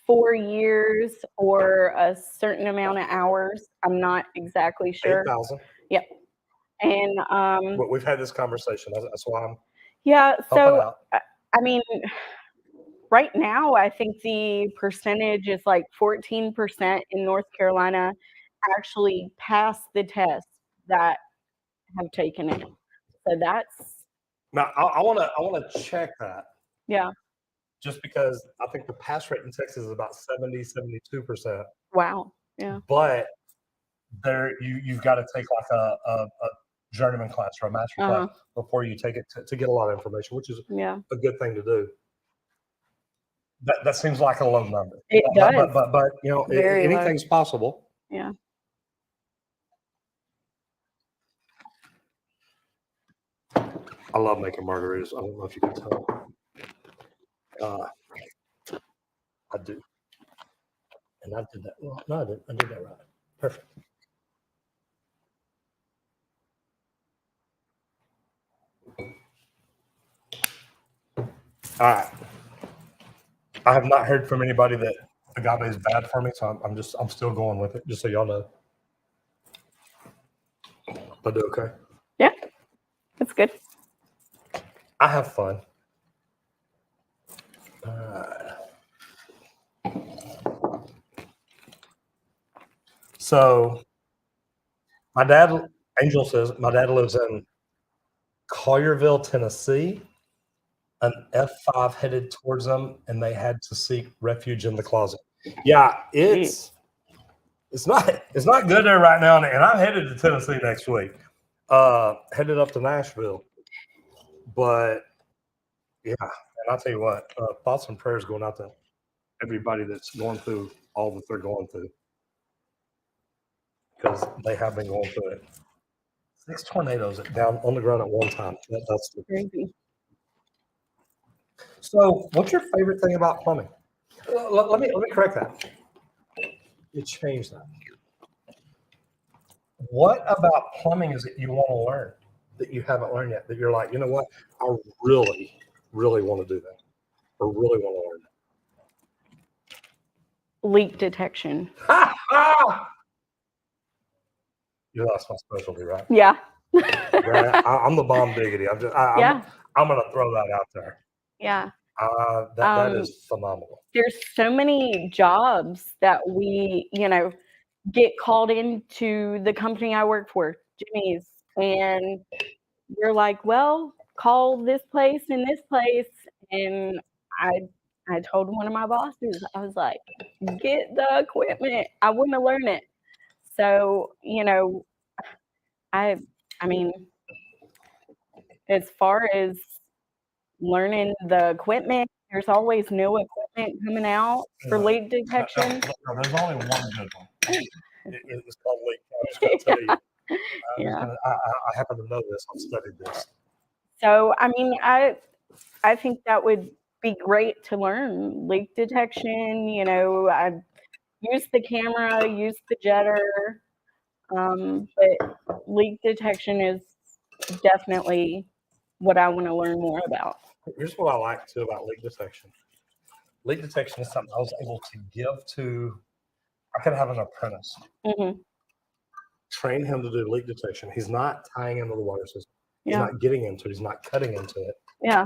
4 years or a certain amount of hours. I'm not exactly sure. 8,000. Yep. And But we've had this conversation. That's why I'm yeah, helping so out. I mean, right now, I think the percentage is like 14% in North Carolina actually pass the test that have taken it. So that's, Now I want to check that yeah, just because I think the pass rate in Texas is about 72%. wow, yeah, But there you've got to take like a journeyman class or a master class before you take it to get a lot of information, which is yeah. a good thing to do. That seems like a low number. It does. But you know, Very low. anything's possible. Yeah. I love making margaritas. I don't know if you can tell. I do. And I did that. Well, no, I didn't. I did that right. Perfect. All right. I have not heard from anybody that agave is bad for me, so I'm still going with it, just so y'all know. I do okay. Yeah, that's good. I have fun. So my dad, Angel says, my dad lives in Collierville, Tennessee. An F5 headed towards them, and they had to seek refuge in the closet. Yeah, it's not good there right now, and I'm headed to Tennessee next week. Headed up to Nashville, but yeah, and I'll tell you what, thoughts and prayers going out to everybody that's going through all that they're going through, because they have been going through it. 6 tornadoes down on the ground at one time. That's Crazy. So, what's your favorite thing about plumbing? Let me correct that. You changed that. What about plumbing is it you want to learn that you haven't learned yet? That you're like, you know what? I really, really want to do that, or really want to learn that. Leak detection. You know, that's my specialty, right? Yeah. I'm the bomb diggity. I'm going to throw that out there. Yeah. That is phenomenal. There's so many jobs that we, get called into the company I work for, Jimmy's, and we're like, well, call this place and this place. And I told one of my bosses, I was like, get the equipment. I want to learn it. So, I mean, as far as learning the equipment, there's always new equipment coming out for leak detection. No, there's only one good one. It's called leak. I'm just going to tell you. Yeah. I happen to know this. I've studied this. So, I mean, I think that would be great to learn leak detection. I use the camera, use the jetter, but leak detection is definitely what I want to learn more about. Here's what I like too about leak detection. Leak detection is something I was able to give to. I could have an apprentice. Mm-hmm. train him to do leak detection. He's not tying into the water system. He's Yeah. not getting into it. He's not cutting into it. Yeah.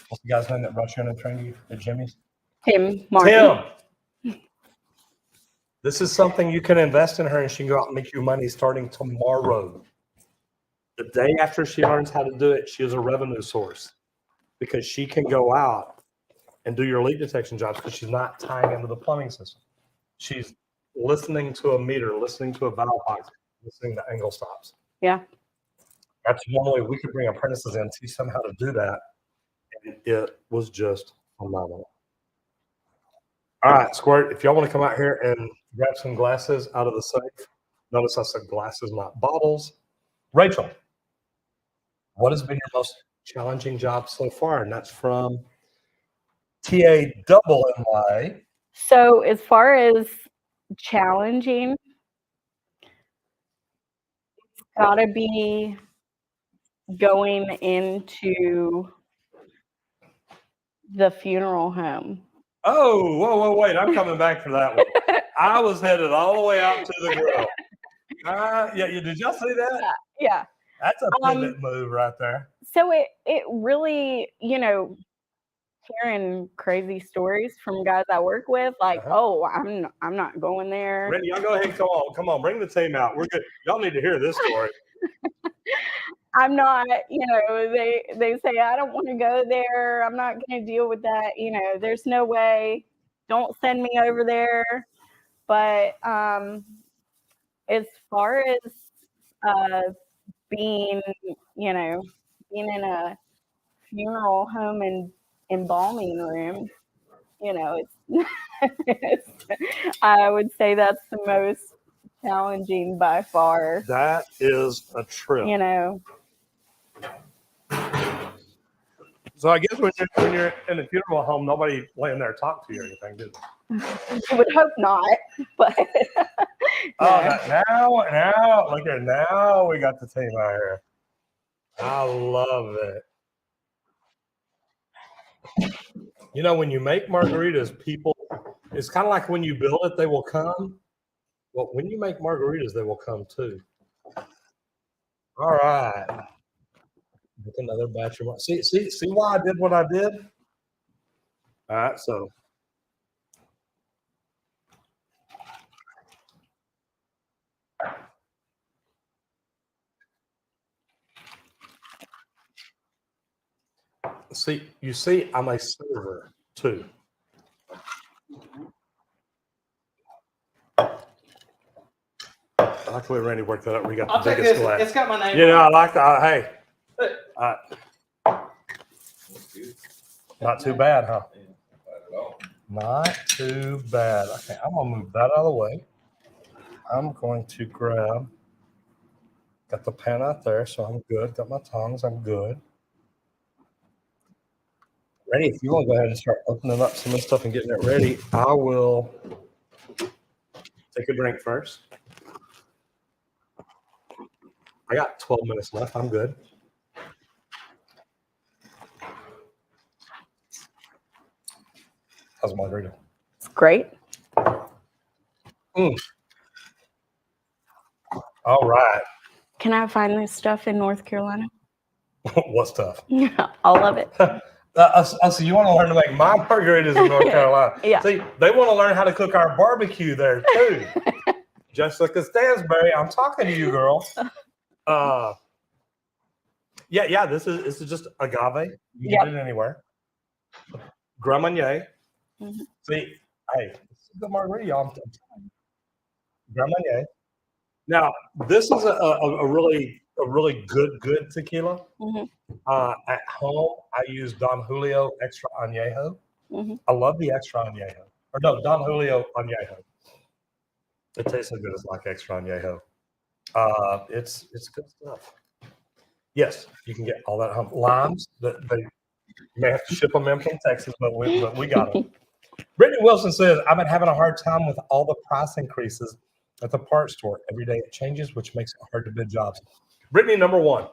What's the guy's name that brought you in and trained you at Jimmy's? Tim Martin. Tim. This is something you can invest in her, and she can go out and make you money starting tomorrow. The day after she learns how to do it, she is a revenue source because she can go out and do your leak detection jobs because she's not tying into the plumbing system. She's listening to a meter, listening to a valve box, listening to angle stops. Yeah. That's one way we could bring apprentices in, teach them how to do that. And it was just phenomenal. All right, Squirt, if y'all want to come out here and grab some glasses out of the safe, notice I said glasses, not bottles. Rachel, what has been your most challenging job so far? And that's from TANNY. So as far as challenging, it's got to be going into the funeral home. Oh, whoa, wait. I'm coming back for that one. I was headed all the way out to the grill. Yeah, did y'all see that? Yeah. That's a pivot move right there. So it really, hearing crazy stories from guys I work with, like, oh, I'm not going there. Randy, y'all go ahead. Come on, bring the team out. We're good. Y'all need to hear this story. I'm not, they say I don't want to go there. I'm not going to deal with that. There's no way. Don't send me over there. But as far as being in a funeral home and embalming room, I would say that's the most challenging by far. That is a trip. So I guess when you're in a funeral home, nobody laying there talk to you or anything, do they? I would hope not, but now look here, now we got the team out here. I love it. When you make margaritas, people, it's kind of like when you build it, they will come. Well, when you make margaritas, they will come too. All right. Make another batch of see why I did what I did? All right, so see, I'm a server too. I like the way Randy worked that up. We got I'll the take biggest this. glass. It's got my name. I on it. like that. Hey, not too bad, huh? Not too bad. Okay, I'm gonna move that out of the way. I'm going to grab. Got the pan out there, so I'm good. Got my tongs, I'm good. Ready? If you want to go ahead and start opening up some of this stuff and getting it ready, I will take a drink first. I got 12 minutes left. I'm good. How's my margarita? it's great. All right. Can I find this stuff in North Carolina? What stuff? Yeah, all of it. So you want to learn to make my margaritas in North Carolina? Yeah. See, they want to learn how to cook our barbecue there too. Jessica Stansberry, I'm talking to you, girl. Yeah. This is just agave. You can get it anywhere. Grand Marnier. Mm-hmm. See, hey, this is the margarita, y'all. Grand Marnier. Now, this is a really good tequila. Mm-hmm. At home, I use Don Julio Extra Añejo. Mm-hmm. I love the Extra Añejo. Or no, Don Julio Añejo. It tastes so good. It's like Extra Añejo. It's good stuff. Yes, you can get all that limes. That they may have to ship them in from Texas, but we got them. Brittany Wilson says, I've been having a hard time with all the price increases at the parts store. Every day it changes, which makes it hard to bid jobs. Brittany, number one,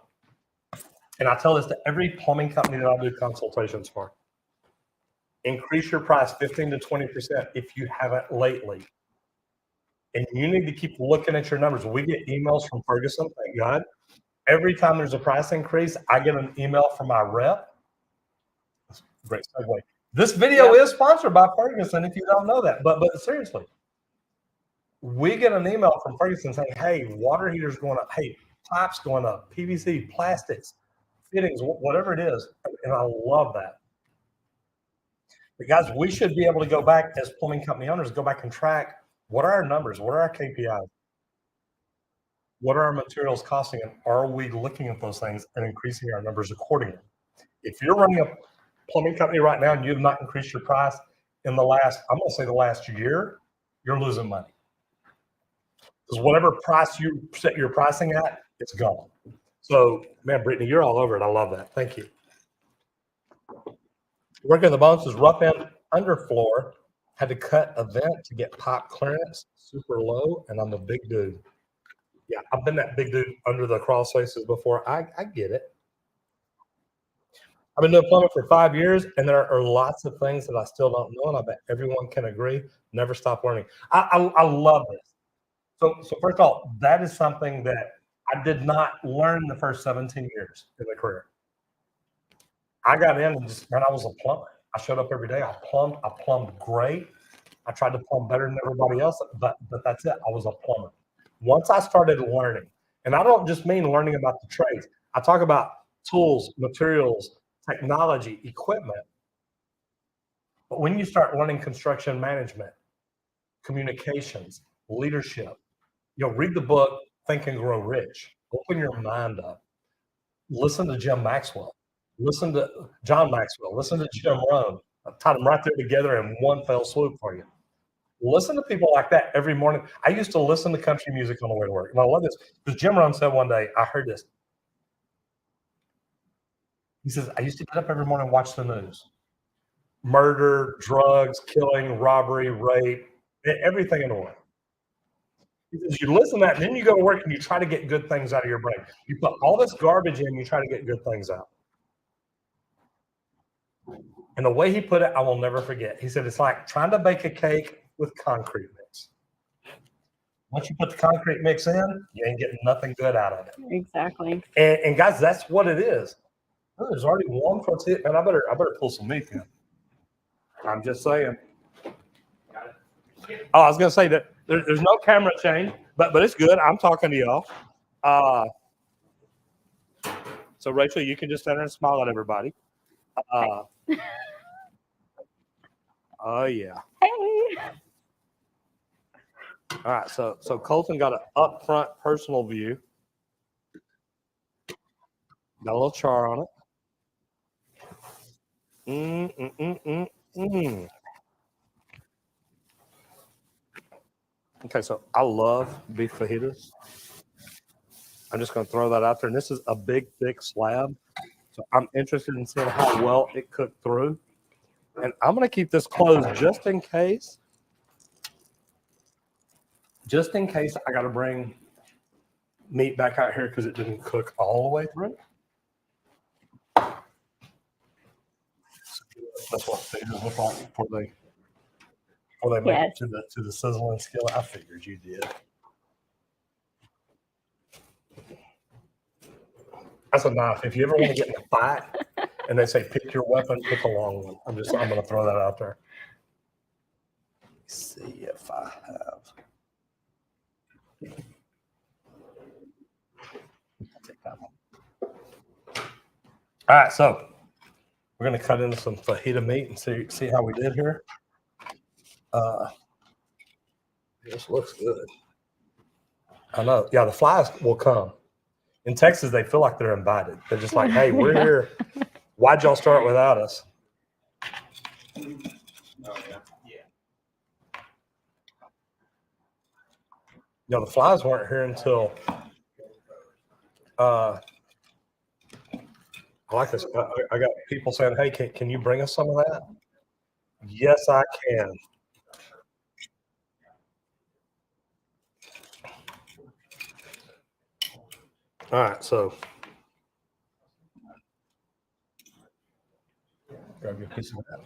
and I tell this to every plumbing company that I do consultations for, increase your price 15 to 20% if you haven't lately. and you need to keep looking at your numbers. We get emails from Ferguson, thank God. Every time there's a price increase, I get an email from my rep. Great segue. This video is sponsored by Ferguson, if you don't know that. But seriously, we get an email from Ferguson saying, hey, water heaters going up, hey, pipes going up, PVC, plastics, fittings, whatever it is. And I love that. But guys, we should be able to go back as plumbing company owners, go back and track what are our numbers, what are our KPIs, what are our materials costing, and are we looking at those things and increasing our numbers accordingly? If you're running a plumbing company right now and you have not increased your price in the last, I'm going to say the last year, you're losing money. Because whatever price you set your pricing at, it's gone. So, man, Brittany, you're all over it. I love that. Thank you. Working the bones is rough end underfloor. Had to cut a vent to get pipe clearance, super low, and I'm a big dude. Yeah, I've been that big dude under the crawl spaces before. I get it. I've been doing plumbing for 5 years, and there are lots of things that I still don't know, and I bet everyone can agree. Never stop learning. I love this. So first of all, that is something that I did not learn the first 17 years in the career. I got in and man, I was a plumber. I showed up every day. I plumbed great. I tried to plumb better than everybody else, but that's it. I was a plumber. Once I started learning, and I don't just mean learning about the trades. I talk about tools, materials, technology, equipment. But when you start learning construction management, communications, leadership, read the book, Think and Grow Rich. Open your mind up. Listen to Jim Maxwell. Listen to John Maxwell. Listen to Jim Rohn. I taught them right there together in one fell swoop for you. Listen to people like that every morning. I used to listen to country music on the way to work. And I love this because Jim Rohn said one day, I heard this. He says, I used to get up every morning and watch the news. Murder, drugs, killing, robbery, rape, everything in the world. He says, you listen to that, and then you go to work and you try to get good things out of your brain. You put all this garbage in, you try to get good things out. And the way he put it, I will never forget. He said, it's like trying to bake a cake with concrete mix. Once you put the concrete mix in, you ain't getting nothing good out of it. Exactly. And guys, that's what it is. Oh, there's already one for it. Man, I better pull some meat in. I'm just saying. Oh, I was gonna say that there's no camera change, but it's good. I'm talking to y'all. So Rachel, you can just stand there and smile at everybody. Oh yeah. Hey. All right, so Colton got an up front personal view. Got a little char on it. Okay, so I love beef fajitas. I'm just going to throw that out there. And this is a big, thick slab. So I'm interested in seeing how well it cooked through. And I'm going to keep this closed just in case. Just in case I got to bring meat back out here because it didn't cook all the way through. That's what fajitas look like before they make it to the sizzling skillet. I figured you did. That's a knife. If you ever want to get in a fight and they say pick your weapon, pick a long one. I'm going to throw that out there. Let's see if I have. Take that one. All right, so we're going to cut into some fajita meat and see how we did here. This looks good. I know. Yeah, the flies will come. In Texas, they feel like they're invited. They're just like, hey, we're here. Why'd y'all start without us? Oh, yeah. The flies weren't here until I like this. I got people saying, hey, can you bring us some of that? Yes, I can. All right, so grab you a piece of that.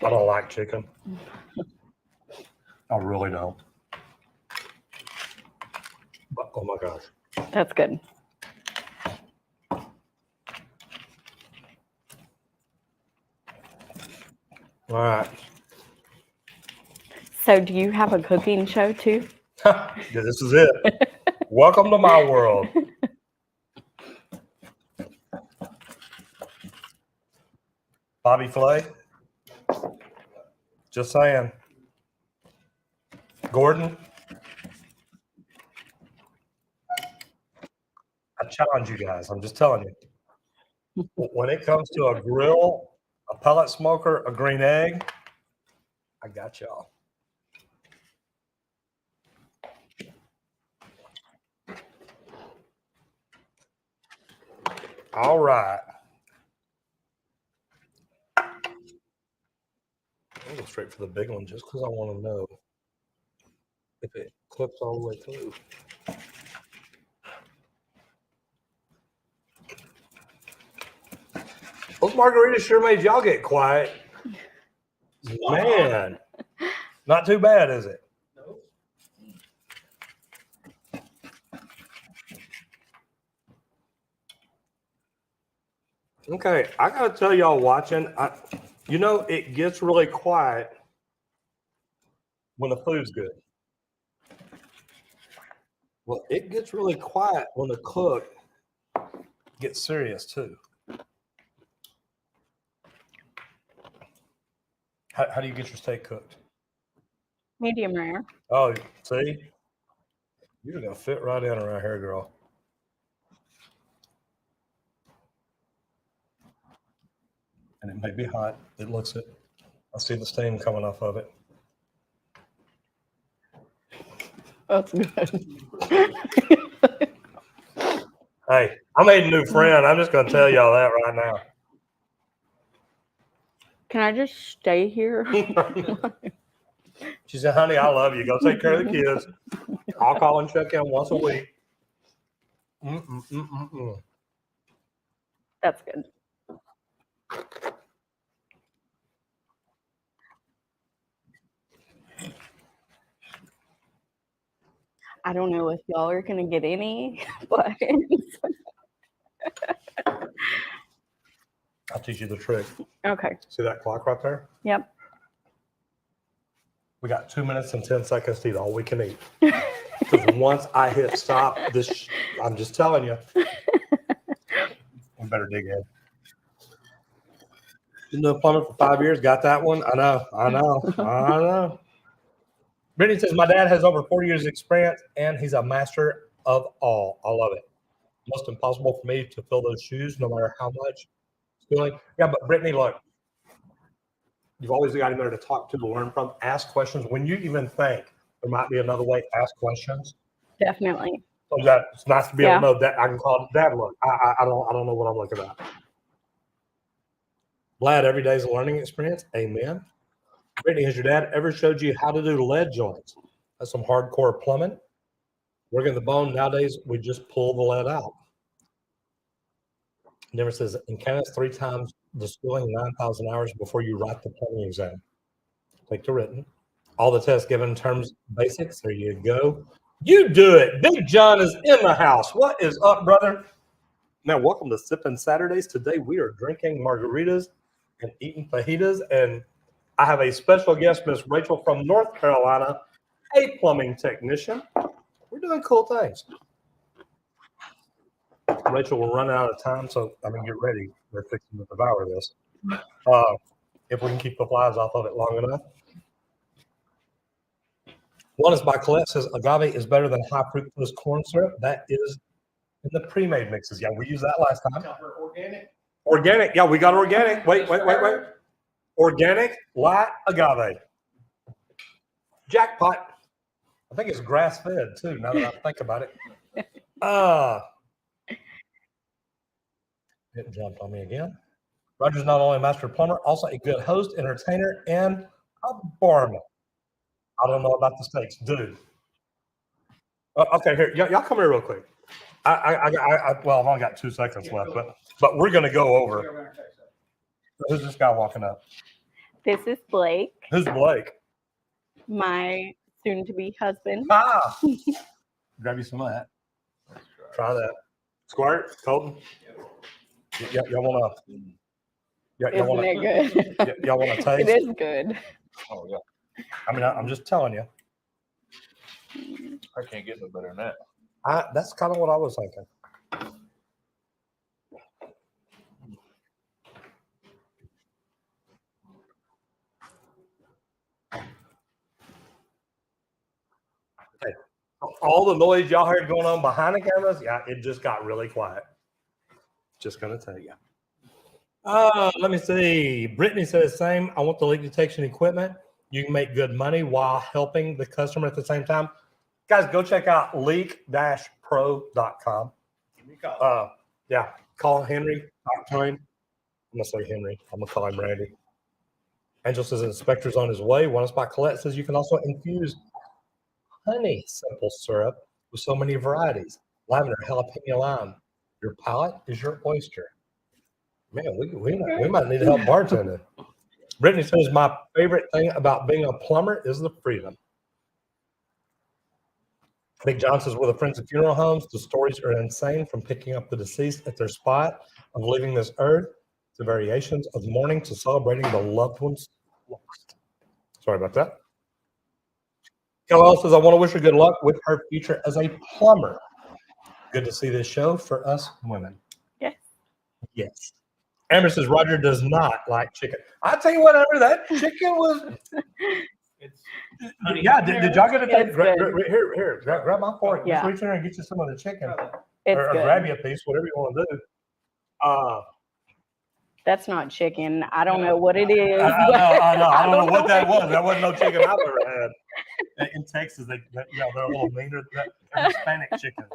I don't like chicken. I really don't. But, oh my gosh. That's good. All right. So, do you have a cooking show too? Yeah, this is it. Welcome to my world. Bobby Flay. Just saying. Gordon. I challenge you guys. I'm just telling you. When it comes to a grill, a pellet smoker, a green egg, I got y'all. All right. I'll go straight for the big one just because I want to know if it clips all the way through. Those margaritas sure made y'all get quiet. Man, not too bad, is it? Nope. Okay, I gotta tell y'all watching, you know, it gets really quiet when the food's good. Well, it gets really quiet when the cook gets serious too. How do you get your steak cooked? Medium rare. Oh, see? You're gonna fit right in around here, girl. And it may be hot. It looks it. I see the steam coming off of it. That's good. Hey, I made a new friend. I'm just gonna tell y'all that right now. Can I just stay here? She said, honey, I love you. Go take care of the kids. I'll call and check in once a week. That's good. I don't know if y'all are gonna get any, but I'll teach you the trick. okay. See that clock right there? Yep. We got 2 minutes and 10 seconds to eat all we can eat. Because once I hit stop, I'm just telling you. We better dig in. Been doing plumbing for 5 years. Got that one? I know. Brittany says, my dad has over 40 years experience and he's a master of all. I love it. Most impossible for me to fill those shoes, no matter how much. Feeling. Yeah, but Brittany, look, you've always got him there to talk to learn from. Ask questions. When you even think there might be another way, ask questions. Definitely. So it's nice to be able to know that I can call it Dad. Look, I don't know what I'm looking at. Glad every day is a learning experience. Amen. Brittany, has your dad ever showed you how to do lead joints? That's some hardcore plumbing. Working the bone nowadays, we just pull the lead out. Never says encounter 3 times the schooling 9,000 hours before you write the plumbing exam. Take the written. All the tests given in terms basics. There you go. You do it. Big John is in the house. What is up, brother? Now, welcome to Sipping Saturdays. Today we are drinking margaritas and eating fajitas. And I have a special guest, Miss Rachel from North Carolina, a plumbing technician. We're doing cool things. Rachel will run out of time, so get ready. We're fixing to devour this. If we can keep the flies off of it long enough. One is by Colette, says agave is better than high fructose corn syrup. That is in the pre-made mixes. Yeah, we used that last time. Organic. Organic. Yeah, we got organic. Wait. Organic light agave. Jackpot. I think it's grass-fed too, now that I think about it. It jumped on me again. Roger's not only a master plumber, also a good host, entertainer, and a barman. I don't know about the steaks, dude. Okay, here, y'all come here real quick. I've only got 2 seconds left, but we're gonna go over. Who's this guy walking up? This is Blake, Who's Blake? my soon-to-be husband. Ah, grab you some of that. Try that. Squirt, Colton. Y'all want to? Y'all Isn't want it to? good? Y'all want to taste? It is good. Oh, yeah. I mean, I'm just telling you. I can't get no better than that. That's kind of what I was thinking. Okay. All the noise y'all heard going on behind the cameras, yeah, it just got really quiet. Just gonna tell you. Let me see. Brittany says same. I want the leak detection equipment. You can make good money while helping the customer at the same time. Guys, go check out leak-pro.com. Yeah, call Henry. Talk to him. I'm gonna say Henry. I'm gonna call him Randy. Angel says inspector's on his way. One spot Colette says you can also infuse honey simple syrup with so many varieties. Lavender, jalapeno, lime. Your palate is your oyster. Man, we might need help bartending. Brittany says my favorite thing about being a plumber is the freedom. Nick John says, with a friends of funeral homes, the stories are insane, from picking up the deceased at their spot of leaving this earth to variations of mourning to celebrating the loved ones lost. Sorry about that. Kelly says, I want to wish her good luck with her future as a plumber. Good to see this show for us women. Yes. Yes. Amber says, Roger does not like chicken. I'll tell you whatever, that chicken was. It's Yeah, did y'all get a taste? It's good. Here, grab my fork. Yeah. Just reach in there and get you some of the chicken. It's Or good. grab you a piece, whatever you want to do. That's not chicken. I don't know what it is. I know. I don't know what that was. That wasn't no chicken I've ever had. In Texas, they're a little meaner. They're Hispanic chickens.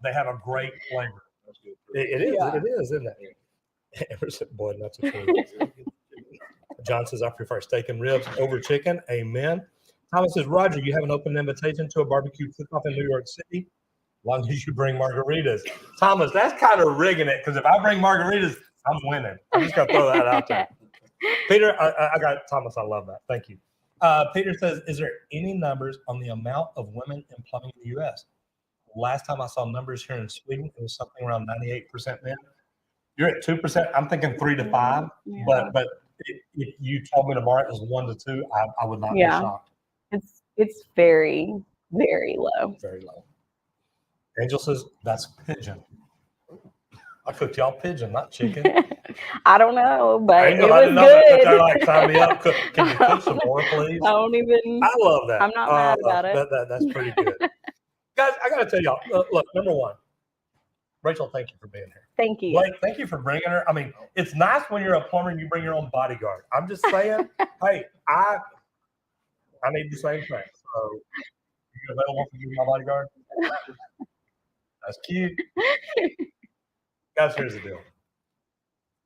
They have a great flavor. It is. Yeah. It is, isn't it? Emerson, boy, that's a true. John says, I prefer steak and ribs over chicken. Amen. Thomas says, Roger, you have an open invitation to a barbecue cook-off in New York City, as long as you bring margaritas. Thomas, that's kind of rigging it, because if I bring margaritas, I'm winning. I'm just going to throw that out there. Peter, I got Thomas. I love that. Thank you. Peter says, is there any numbers on the amount of women in plumbing in the U.S.? Last time I saw numbers here in Sweden, it was something around 98% men. You're at 2%. I'm thinking 3 to 5. Yeah. But if you told me tomorrow it was 1 to 2, I would not be Yeah. shocked. It's very, very low. Very low. Angel says, that's pigeon. I cooked y'all pigeon, not chicken. I don't know, but I it didn't was know that good. they're like, sign me up. Can you cook some more, please? I don't even. I love that. I'm not mad about it. That's pretty good. Guys, I got to tell y'all, look, number one, Rachel, thank you for being here. Thank you. Blake, thank you for bringing her. I mean, it's nice when you're a plumber and you bring your own bodyguard. I'm just saying, hey, I need the same thing. So, you available to be my bodyguard? That's cute. Guys, here's the deal.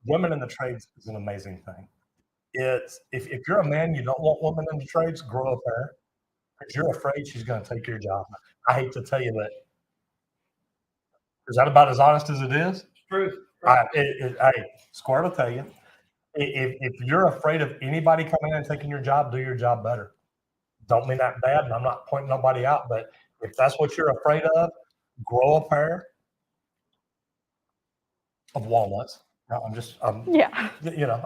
Women in the trades is an amazing thing. It's if you're a man, you don't want women in the trades, grow up there. Because you're afraid she's going to take your job. I hate to tell you that. Is that about as honest as it is? truth. Hey, Squirt will tell you. If you're afraid of anybody coming in and taking your job, do your job better. Don't mean that bad, and I'm not pointing nobody out, but if that's what you're afraid of, grow a pair of walnuts. Yeah.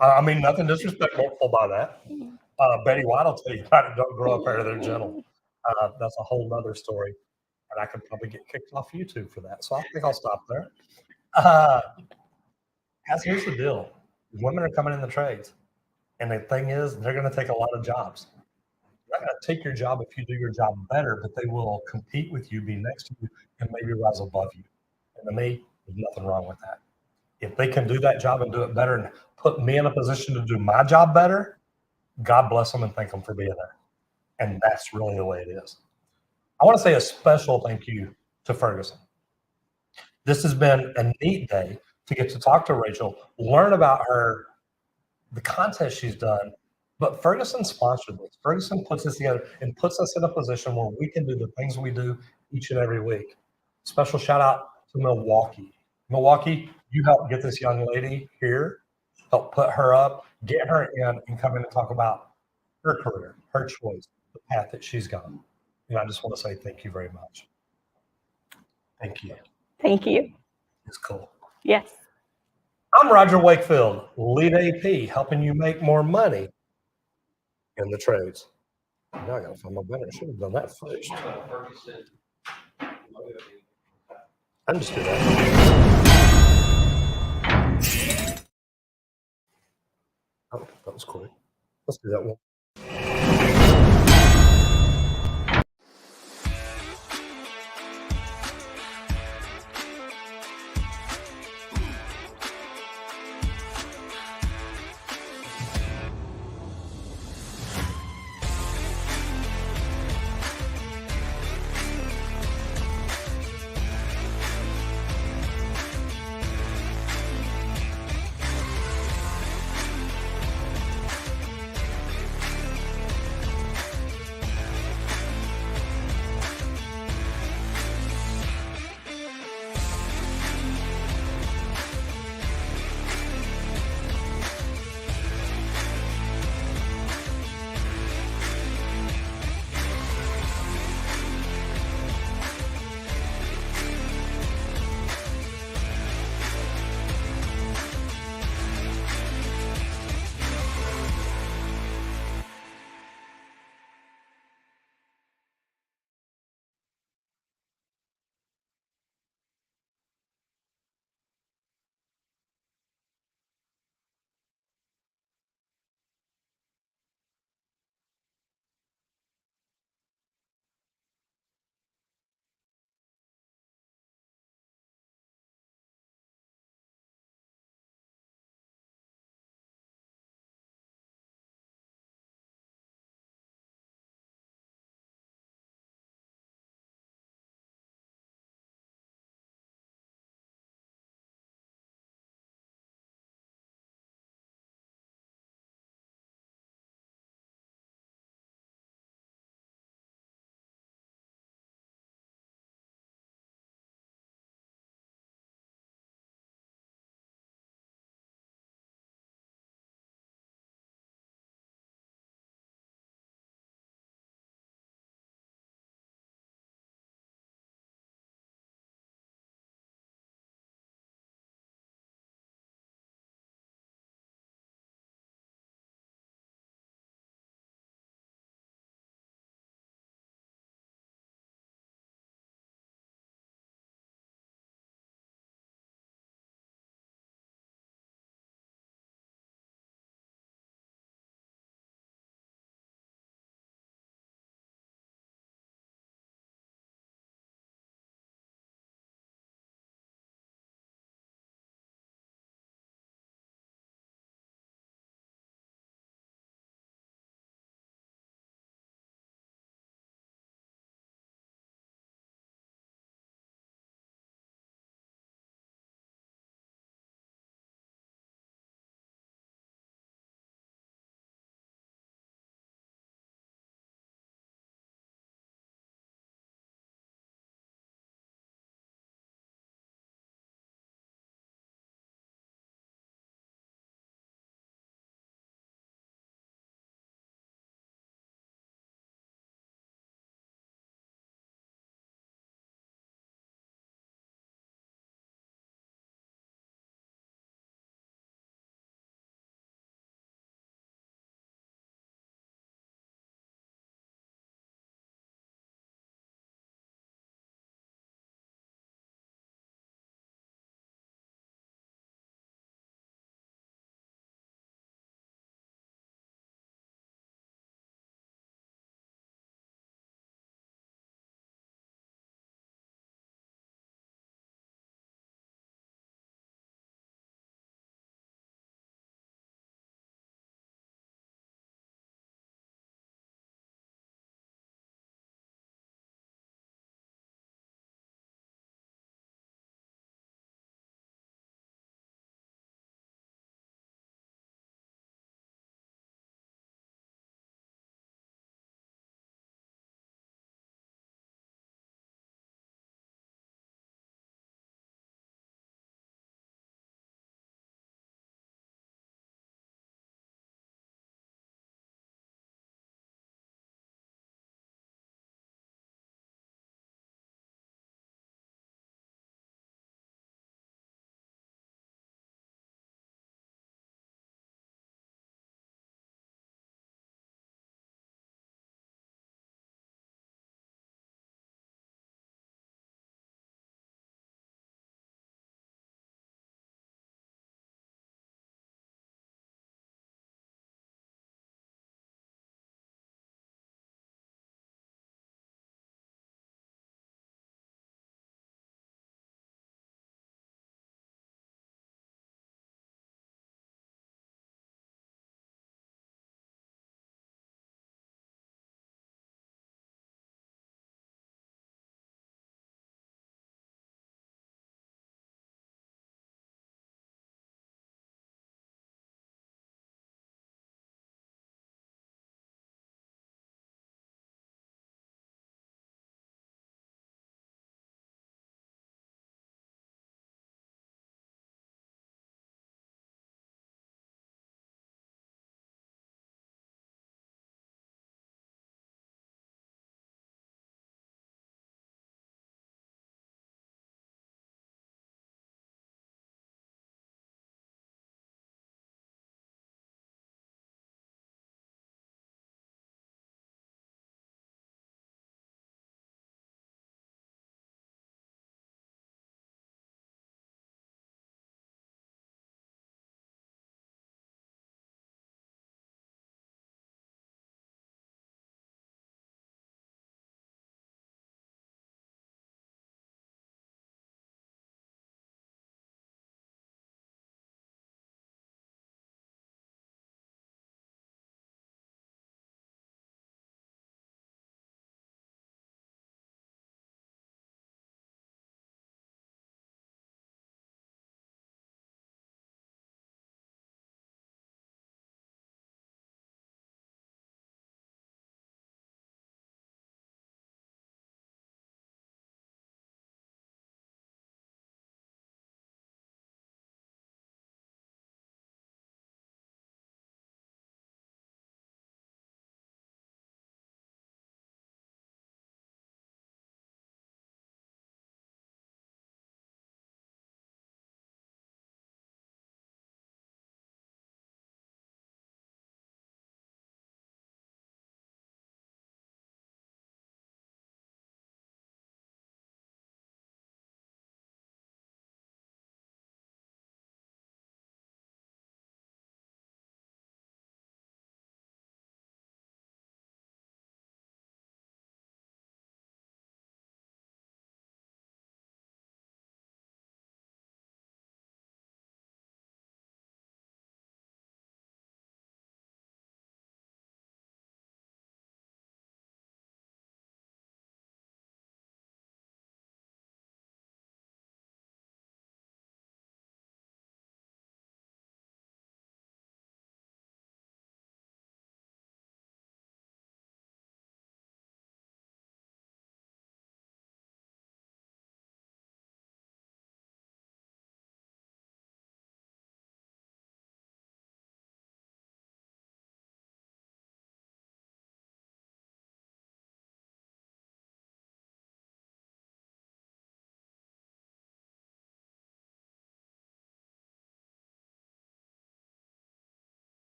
I mean, nothing disrespectful by that. Betty White will tell you about it. Don't grow a pair. They're gentle. That's a whole nother story. And I could probably get kicked off YouTube for that. So I think I'll stop there. Guys, here's the deal. Women are coming in the trades. And the thing is, they're going to take a lot of jobs. They're not going to take your job if you do your job better, but they will compete with you, be next to you, and maybe rise above you. And to me, there's nothing wrong with that. If they can do that job and do it better and put me in a position to do my job better, God bless them and thank them for being there. And that's really the way it is. I want to say a special thank you to Ferguson. This has been a neat day to get to talk to Rachel, learn about her, the contest she's done. But Ferguson sponsored this. Ferguson puts this together and puts us in a position where we can do the things we do each and every week. Special shout out to Milwaukee. Milwaukee, you helped get this young lady here, help put her up, get her in and come in and talk about her career, her choice, the path that she's gone. And I just want to say thank you very much. Thank you. Thank you. It's cool. Yes. I'm Roger Wakefield, lead AP, helping you make more money in the trades. Now I gotta find my banner. I should have done that first. I'm just doing that. Oh, that was cool. Let's do that one.